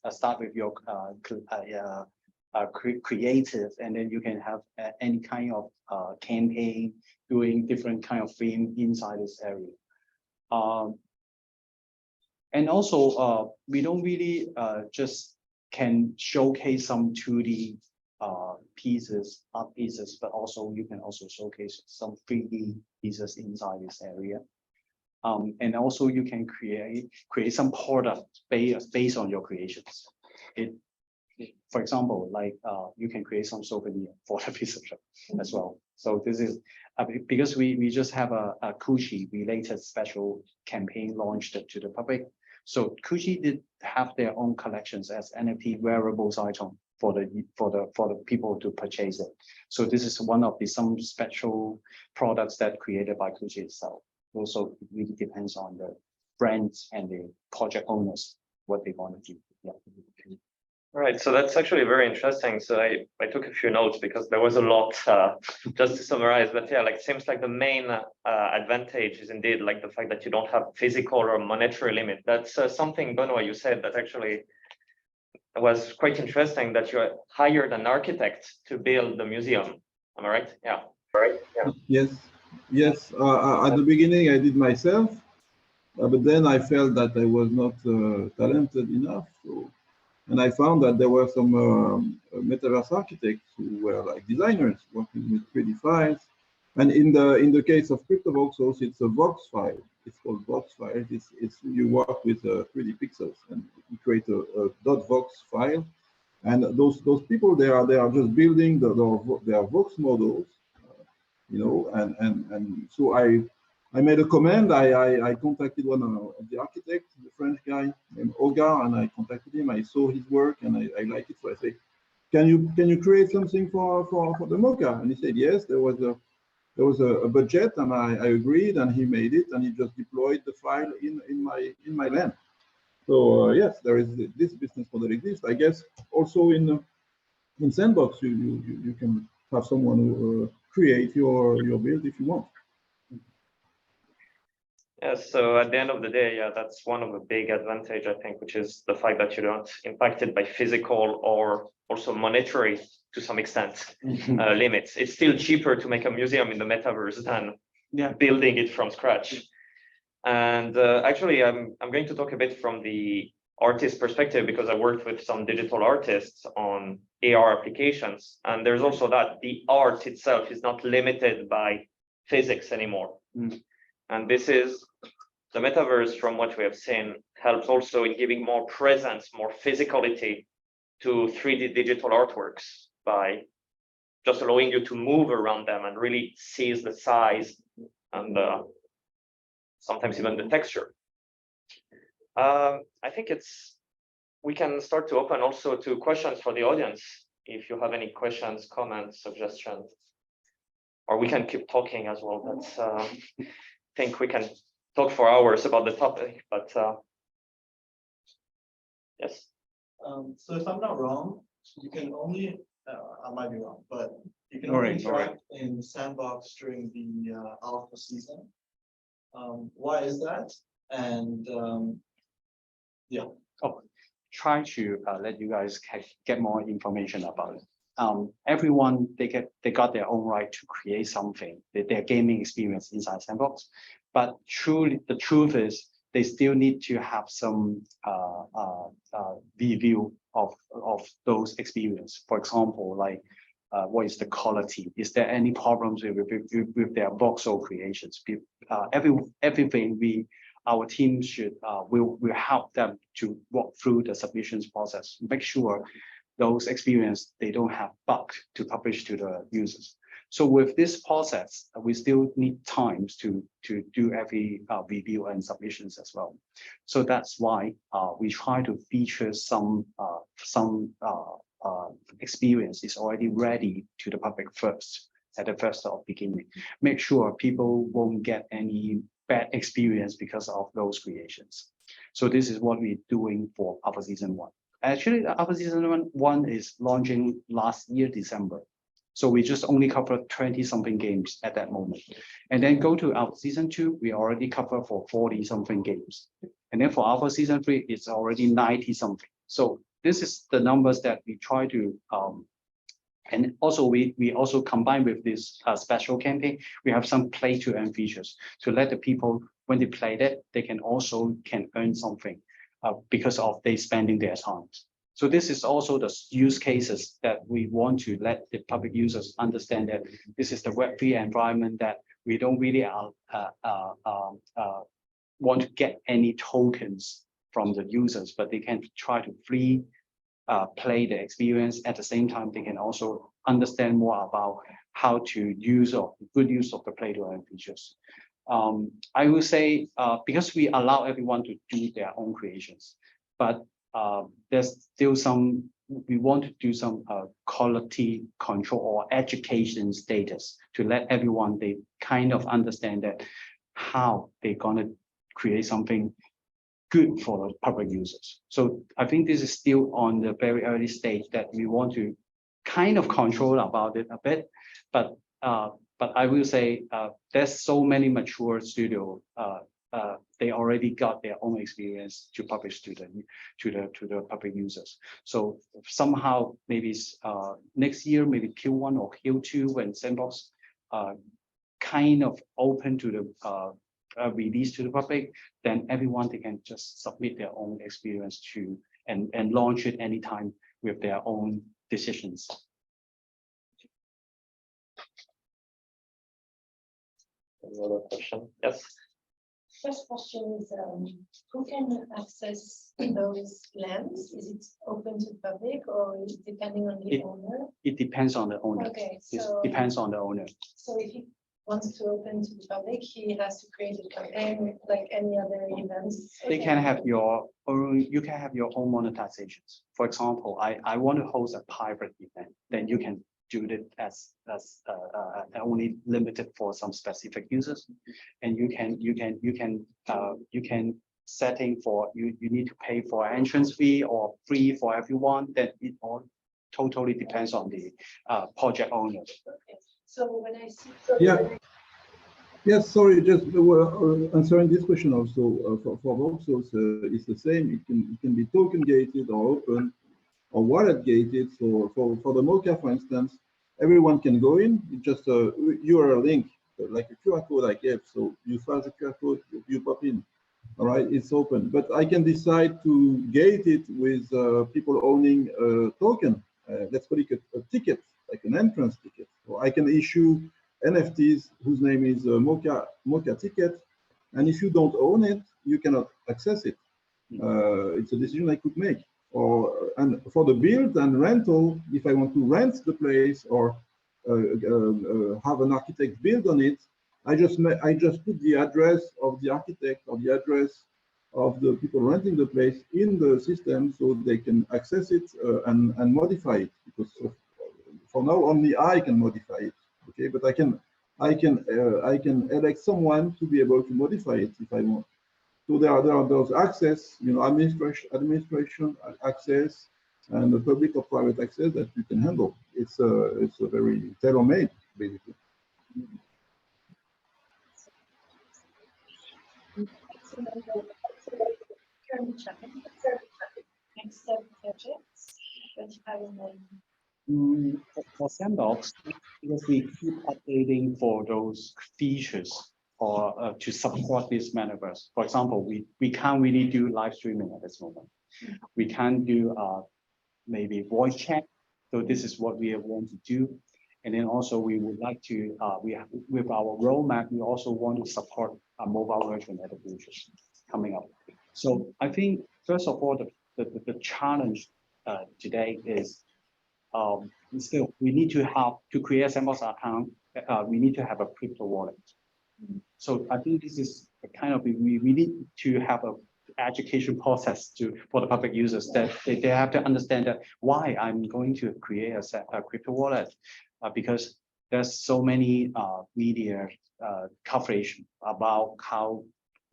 start with your creative, and then you can have any kind of campaign doing different kind of theme inside this area. And also we don't really just can showcase some 2D pieces, art pieces, but also you can also showcase some 3D pieces inside this area. And also you can create some product based on your creations. For example, like you can create some souvenir for the visitor as well. So this is because we just have a Couty related special campaign launched to the public. So Couty did have their own collections as NFT wearables item for the people to purchase it. So this is one of some special products that created by Couty itself. Also, it really depends on the brands and the project owners what they want to do. Yeah. Right, so that's actually very interesting. So I took a few notes because there was a lot just to summarize, but yeah, like seems like the main advantage is indeed like the fact that you don't have physical or monetary limit. That's something, Benoit, you said that actually was quite interesting, that you hired an architect to build the museum. Am I right? Yeah. Right. Yeah. Yes. At the beginning, I did myself, but then I felt that I was not talented enough. So, and I found that there were some metaverse architects who were like designers working with 3D files. And in the case of CryptoVox, also it's a Vox file. It's called Vox file. It's you work with 3D pixels and you create a .vox file. And those people they are just building their Vox models, you know. And so I made a command. I contacted one of the architects, the French guy named Ogar, and I contacted him. I saw his work and I like it. So I say, can you create something for the MoCA? And he said yes. There was a budget, and I agreed, and he made it, and he just deployed the file in my land. So yes, there is this business model exists. I guess also in Sandbox you can have someone who create your build if you want. Yeah, so at the end of the day, yeah, that's one of the big advantage, I think, which is the fact that you don't impacted by physical or also monetary to some extent limits. It's still cheaper to make a museum in the metaverse than building it from scratch. And actually, I'm going to talk a bit from the artist perspective because I worked with some digital artists on AR applications. And there's also that the art itself is not limited by physics anymore. And this is the metaverse, from what we have seen, helps also in giving more presence, more physicality to 3D digital artworks by just allowing you to move around them and really seize the size and sometimes even the texture. I think we can start to open also to questions for the audience. If you have any questions, comments, suggestions, or we can keep talking as well. That's I think we can talk for hours about the topic, but yes. So if I'm not wrong, you can only, I might be wrong, but you can only interact in the sandbox during the alpha season. Why is that? And yeah. Try to let you guys get more information about it. Everyone, they got their own right to create something, their gaming experience inside sandbox. But truly, the truth is they still need to have some review of those experience. For example, like what is the quality? Is there any problems with their voxel creations? Everything our team will help them to walk through the submissions process, make sure those experience they don't have bugs to publish to the users. So with this process, we still need times to do every review and submissions as well. So that's why we try to feature some experience is already ready to the public first at the first of beginning. Make sure people won't get any bad experience because of those creations. So this is what we're doing for Alpha Season 1. Actually, Alpha Season 1 is launching last year, December. So we just only covered 20-something games at that moment. And then go to Alpha Season 2, we already cover for 40-something games. And then for Alpha Season 3, it's already 90-something. So this is the numbers that we try to, and also we also combine with this special campaign, we have some play to earn features to let the people, when they play that, they can earn something because of they spending their time. So this is also the use cases that we want to let the public users understand that this is the Web3 environment that we don't really want to get any tokens from the users, but they can try to free play the experience. At the same time, they can also understand more about how to use or good use of the play to earn features. I will say because we allow everyone to do their own creations, but there's still some, we want to do some quality control or education status to let everyone, they kind of understand that how they're gonna create something good for the public users. So I think this is still on the very early stage that we want to kind of control about it a bit, but I will say there's so many mature studio. They already got their own experience to publish to the public users. So somehow maybe next year, maybe Q1 or Q2, when Sandbox kind of open to the release to the public, then everyone they can just submit their own experience to and launch it anytime with their own decisions. Any other question? Yes. First question is, who can access those lands? Is it open to the public or is it depending on the owner? It depends on the owner. Okay, so it depends on the owner. So if he wants to open to the public, he has to create a campaign like any other events. They can have your own, you can have your own monetizations. For example, I want to host a private event, then you can do it as only limited for some specific users, and you can setting for you need to pay for entrance fee or free for everyone. That it all totally depends on the project owner. So when I see. Yeah. Yes, sorry, just answering this question also for Voxels, it's the same. It can be token gated or open or wallet gated. So for the MoCA, for instance, everyone can go in. It's just a URL link, like a QR code I gave. So you flash the QR code, you pop in. All right, it's open. But I can decide to gate it with people owning a token. Let's call it a ticket, like an entrance ticket. So I can issue NFTs whose name is MoCA ticket, and if you don't own it, you cannot access it. It's a decision I could make. And for the build and rental, if I want to rent the place or have an architect build on it, I just put the address of the architect or the address of the people renting the place in the system so they can access it and modify it. Because for now only I can modify it. Okay, but I can elect someone to be able to modify it if I want. So there are those access, administration access, and the public or private access that you can handle. It's a very tailor-made, basically. Next step projects. For Sandbox, because we keep updating for those features or to support this metaverse. For example, we can't really do live streaming at this moment. We can't do maybe voice chat. So this is what we want to do. And then also we would like to, with our roadmap, we also want to support a mobile version at the future coming up. So I think, first of all, the challenge today is still, we need to create a Sandbox account. We need to have a crypto wallet. So I think this is a kind of, we need to have a education process for the public users that they have to understand that why I'm going to create a crypto wallet, because there's so many media coverage about how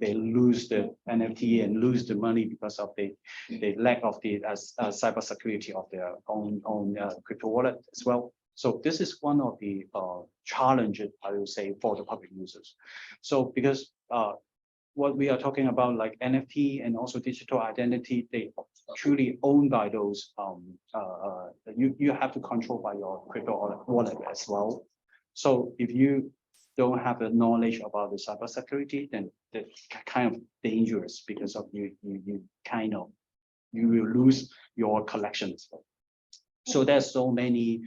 they lose the NFT and lose the money because of the lack of the cyber security of their own crypto wallet as well. So this is one of the challenges, I will say, for the public users. So because what we are talking about, like NFT and also digital identity, they truly owned by those. You have to control by your crypto wallet as well. So if you don't have the knowledge about the cybersecurity, then that's kind of dangerous because of you will lose your collection as well. So there's so many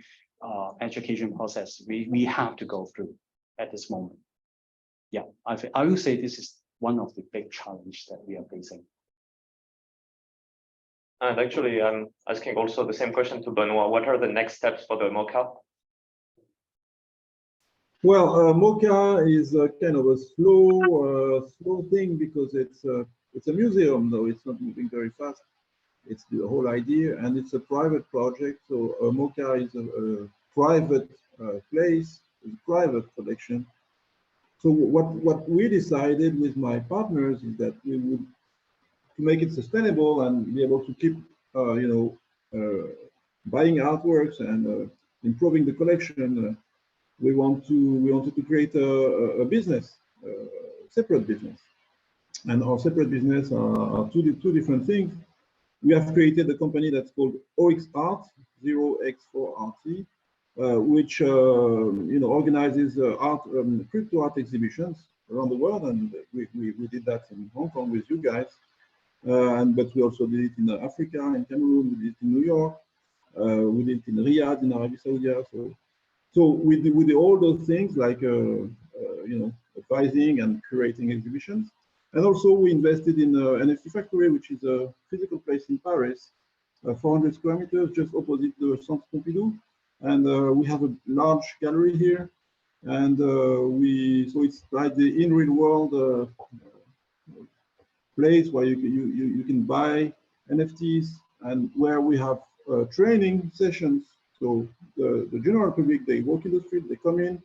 education process we have to go through at this moment. Yeah, I will say this is one of the big challenges that we are facing. And actually, I'm asking also the same question to Benoit. What are the next steps for the MoCA? Well, MoCA is kind of a slow thing because it's a museum, though it's not moving very fast. It's the whole idea, and it's a private project. So MoCA is a private place, a private collection. So what we decided with my partners is that we would, to make it sustainable and be able to keep, buying artworks and improving the collection. We wanted to create a business, separate business, and our separate business are two different things. We have created a company that's called OX Art, 0x4RT, which organizes crypto art exhibitions around the world, and we did that in Hong Kong with you guys, but we also did it in Africa, in Cameroon, we did it in New York, we did it in Riyadh, in Arabia Saudi. So we did all those things like advising and curating exhibitions. And also we invested in NFT Factory, which is a physical place in Paris, 400 square meters, just opposite the Centre Pompidou. And we have a large gallery here. And so it's like the in real world place where you can buy NFTs, and where we have training sessions. So the general public, they walk in the street, they come in,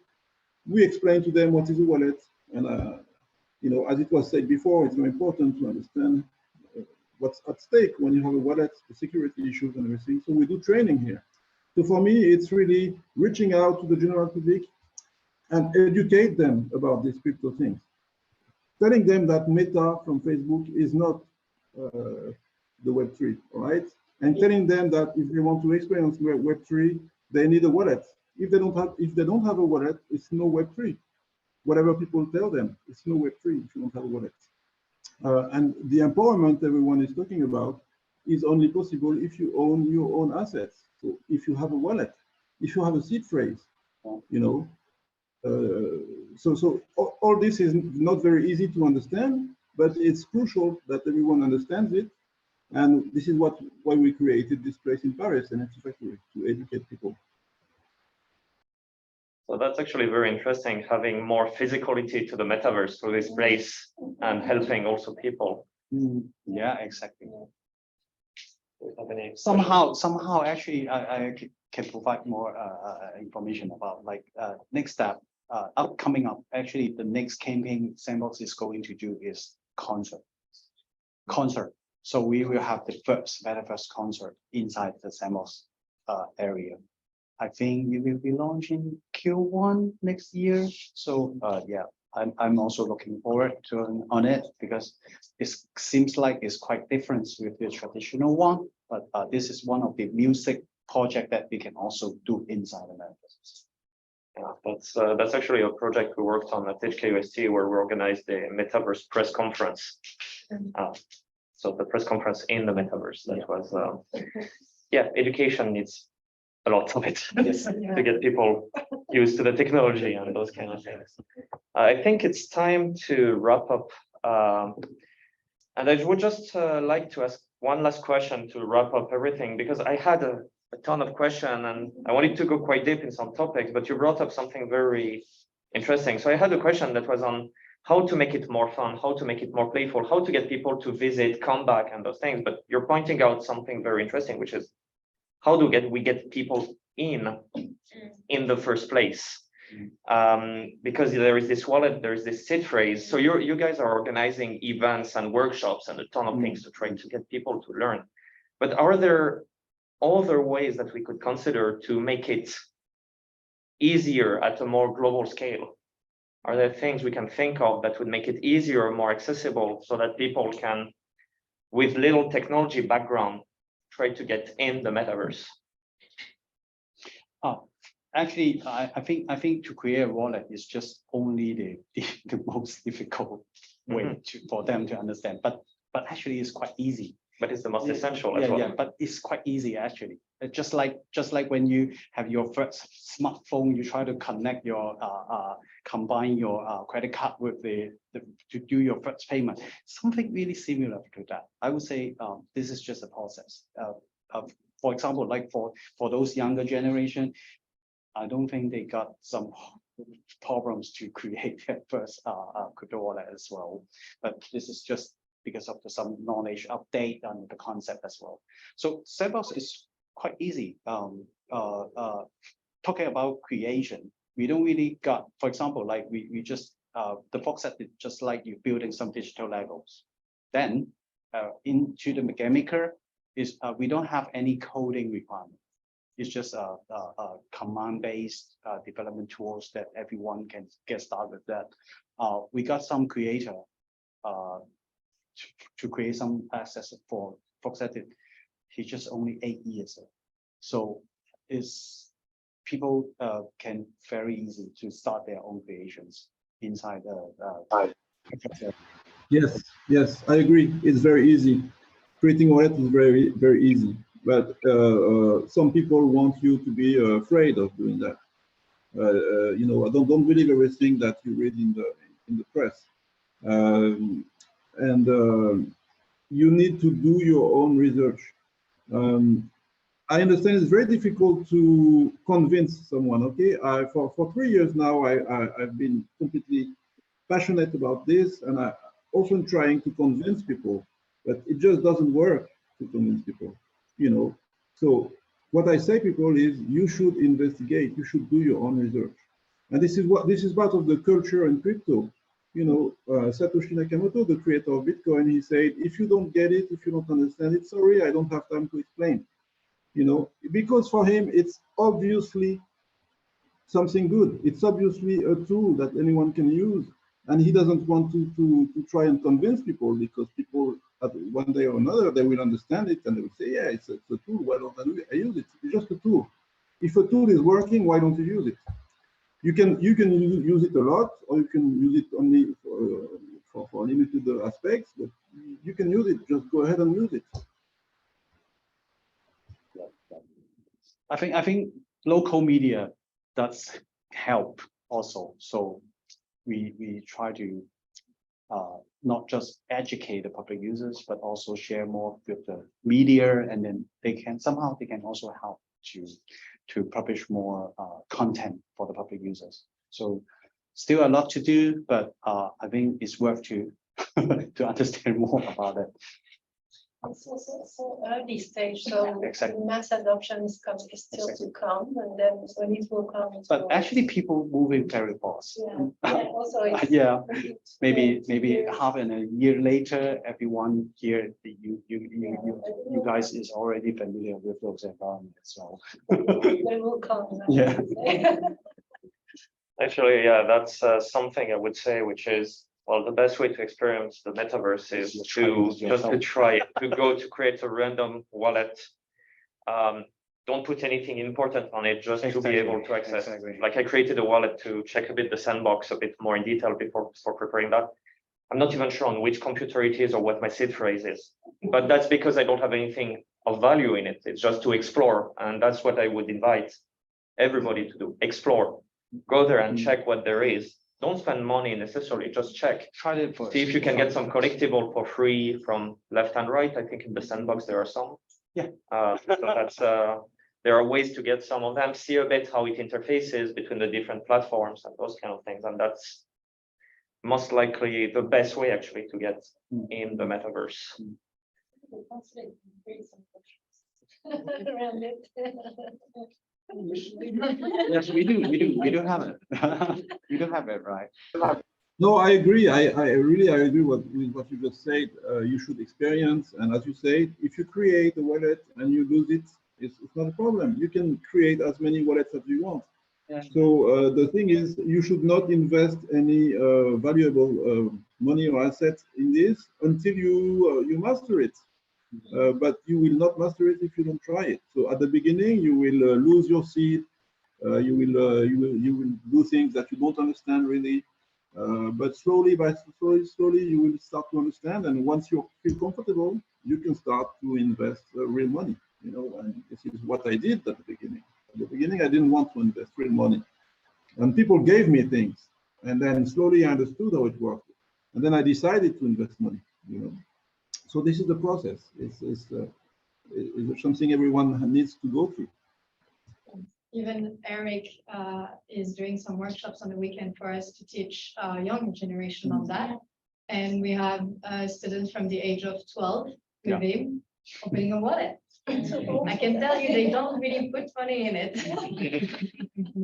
we explain to them what is a wallet. And as it was said before, it's very important to understand what's at stake when you have a wallet, the security issues and everything. So we do training here. So for me, it's really reaching out to the general public, and educate them about these crypto things. Telling them that Meta from Facebook is not the Web3, all right? And telling them that if they want to experience Web3, they need a wallet. If they don't have a wallet, it's no Web3. Whatever people tell them, it's no Web3 if you don't have a wallet. And the empowerment everyone is talking about is only possible if you own your own assets. So if you have a wallet, if you have a seed phrase, you know. So all this is not very easy to understand, but it's crucial that everyone understands it. And this is why we created this place in Paris, an NFT factory, to educate people. So that's actually very interesting, having more physicality to the metaverse through this place and helping also people. Yeah, exactly. Somehow, actually, I can provide more information about like next step coming up. Actually, the next campaign Sandbox is going to do is concert. So we will have the first metaverse concert inside the Sandbox area. I think we will be launching Q1 next year. So yeah, I'm also looking forward to on it because it seems like it's quite different with the traditional one. But this is one of the music project that we can also do inside the metaverse. Yeah, that's actually a project we worked on at HKUST where we organized the metaverse press conference. So the press conference in the metaverse. That was yeah, education needs a lot of it to get people used to the technology and those kind of things. I think it's time to wrap up. And I would just like to ask one last question to wrap up everything, because I had a ton of questions and I wanted to go quite deep in some topics, but you brought up something very interesting. So I had a question that was on how to make it more fun, how to make it more playful, how to get people to visit, come back and those things. But you're pointing out something very interesting, which is how do we get people in the first place? Because there is this wallet, there is this seed phrase. So you guys are organizing events and workshops and a ton of things to try to get people to learn. But are there other ways that we could consider to make it easier at a more global scale? Are there things we can think of that would make it easier, more accessible, so that people can, with little technology background, try to get in the metaverse? Actually, I think to create a wallet is just only the most difficult way for them to understand. But actually, it's quite easy. But it's the most essential as well. Yeah, but it's quite easy actually. Just like when you have your first smartphone, you try to connect your combine your credit card with to do your first payment. Something really similar to that. I would say this is just a process. For example, like for those younger generation, I don't think they got some problems to create their first crypto wallet as well. But this is just because of some knowledge update on the concept as well. So Sandbox is quite easy. Talking about creation, we don't really got, for example, like we just the box set is just like you building some digital Legos. Then into the game maker is we don't have any coding requirement. It's just a command-based development tools that everyone can get started with that. We got some creator to create some access for Foxette. He's just only 8 years old. So people can very easy to start their own creations inside the Yes, I agree. It's very easy. Creating a wallet is very, very easy. But some people want you to be afraid of doing that. You know, don't believe everything that you read in the press. And you need to do your own research. I understand it's very difficult to convince someone. Okay, for 3 years now, I've been completely passionate about this, and I often trying to convince people, but it just doesn't work to convince people. You know, so what I say people is you should investigate, you should do your own research. And this is part of the culture in crypto. You know, Satoshi Nakamoto, the creator of Bitcoin, he said, if you don't get it, if you don't understand it, sorry, I don't have time to explain. You know, because for him, it's obviously something good. It's obviously a tool that anyone can use, and he doesn't want to try and convince people, because people, one day or another, they will understand it and they will say, yeah, it's a tool. Why don't I use it? It's just a tool. If a tool is working, why don't you use it? You can use it a lot, or you can use it only for limited aspects, but you can use it. Just go ahead and use it. I think local media does help also. So we try to not just educate the public users, but also share more with the media, and then they can also help to publish more content for the public users. So still a lot to do, but I think it's worth to to understand more about it. It's also so early stage, so Exactly. mass adoption is still to come, and then when it will come. But actually, people moving very fast. Yeah. Also it's Yeah, maybe half and a year later, everyone here, you guys is already familiar with those environments. So they will come. Yeah. Actually, yeah, that's something I would say, which is, well, the best way to experience the metaverse is to try it, to go to create a random wallet. Don't put anything important on it, just to be able to access. Like I created a wallet to check a bit the sandbox a bit more in detail before preparing that. I'm not even sure on which computer it is or what my seed phrase is, but that's because I don't have anything of value in it. It's just to explore, and that's what I would invite everybody to do: explore, go there and check what there is. Don't spend money necessarily, just check. Try it first. See if you can get some collectible for free from left and right. I think in the sandbox there are some. Yeah. So that's there are ways to get some of them. See a bit how it interfaces between the different platforms and those kind of things, and that's most likely the best way actually to get in the metaverse. Around it. Yes, we do have it. We do have it, right? No, I agree. I really agree with what you just said. You should experience, and as you say, if you create a wallet and you lose it, it's not a problem. You can create as many wallets as you want. Yeah. So the thing is, you should not invest any valuable money or assets in this until you master it. But you will not master it if you don't try it. So at the beginning, you will lose your seed. You will do things that you don't understand really. But slowly, you will start to understand. And once you feel comfortable, you can start to invest real money. You know, and this is what I did at the beginning. At the beginning, I didn't want to invest real money, and people gave me things, and then slowly I understood how it worked, and then I decided to invest money. You know, so this is the process. It's something everyone needs to go through. Even Erich is doing some workshops on the weekend for us to teach young generation on that. And we have students from the age of 12 with him opening a wallet. I can tell you they don't really put money in it.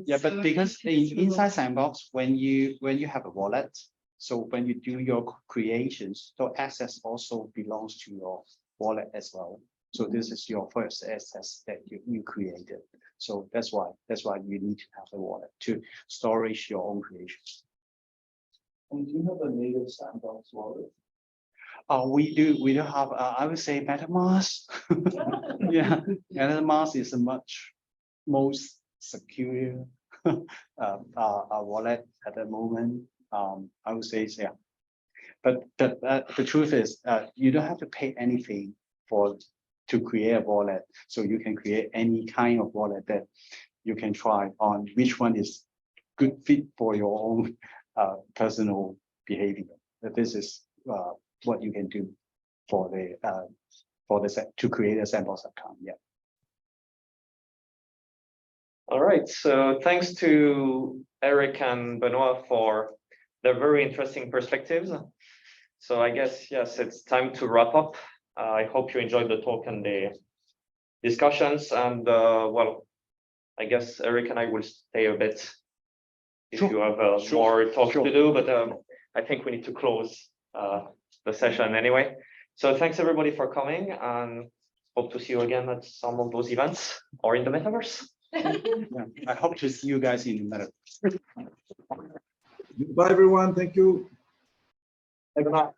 Yeah, but because inside Sandbox, when you have a wallet, so when you do your creations, the access also belongs to your wallet as well. So this is your first access that you created. So that's why you need to have a wallet to storage your own creations. And do you have a native Sandbox wallet? We do have, I would say, MetaMask. Yeah, MetaMask is a most secure wallet at the moment. I would say, yeah. But the truth is, you don't have to pay anything to create a wallet. So you can create any kind of wallet that you can try on which one is good fit for your own personal behavior. This is what you can do to create a Sandbox account. Yeah. All right. So thanks to Erich and Benoit for their very interesting perspectives. So I guess, yes, it's time to wrap up. I hope you enjoyed the talk and the discussions. And well, I guess Erich and I will stay a bit if you have more talk to do. But I think we need to close the session anyway. So thanks everybody for coming, and hope to see you again at some of those events or in the metaverse. Yeah, I hope to see you guys in the metaverse. Bye, everyone. Thank you. Bye.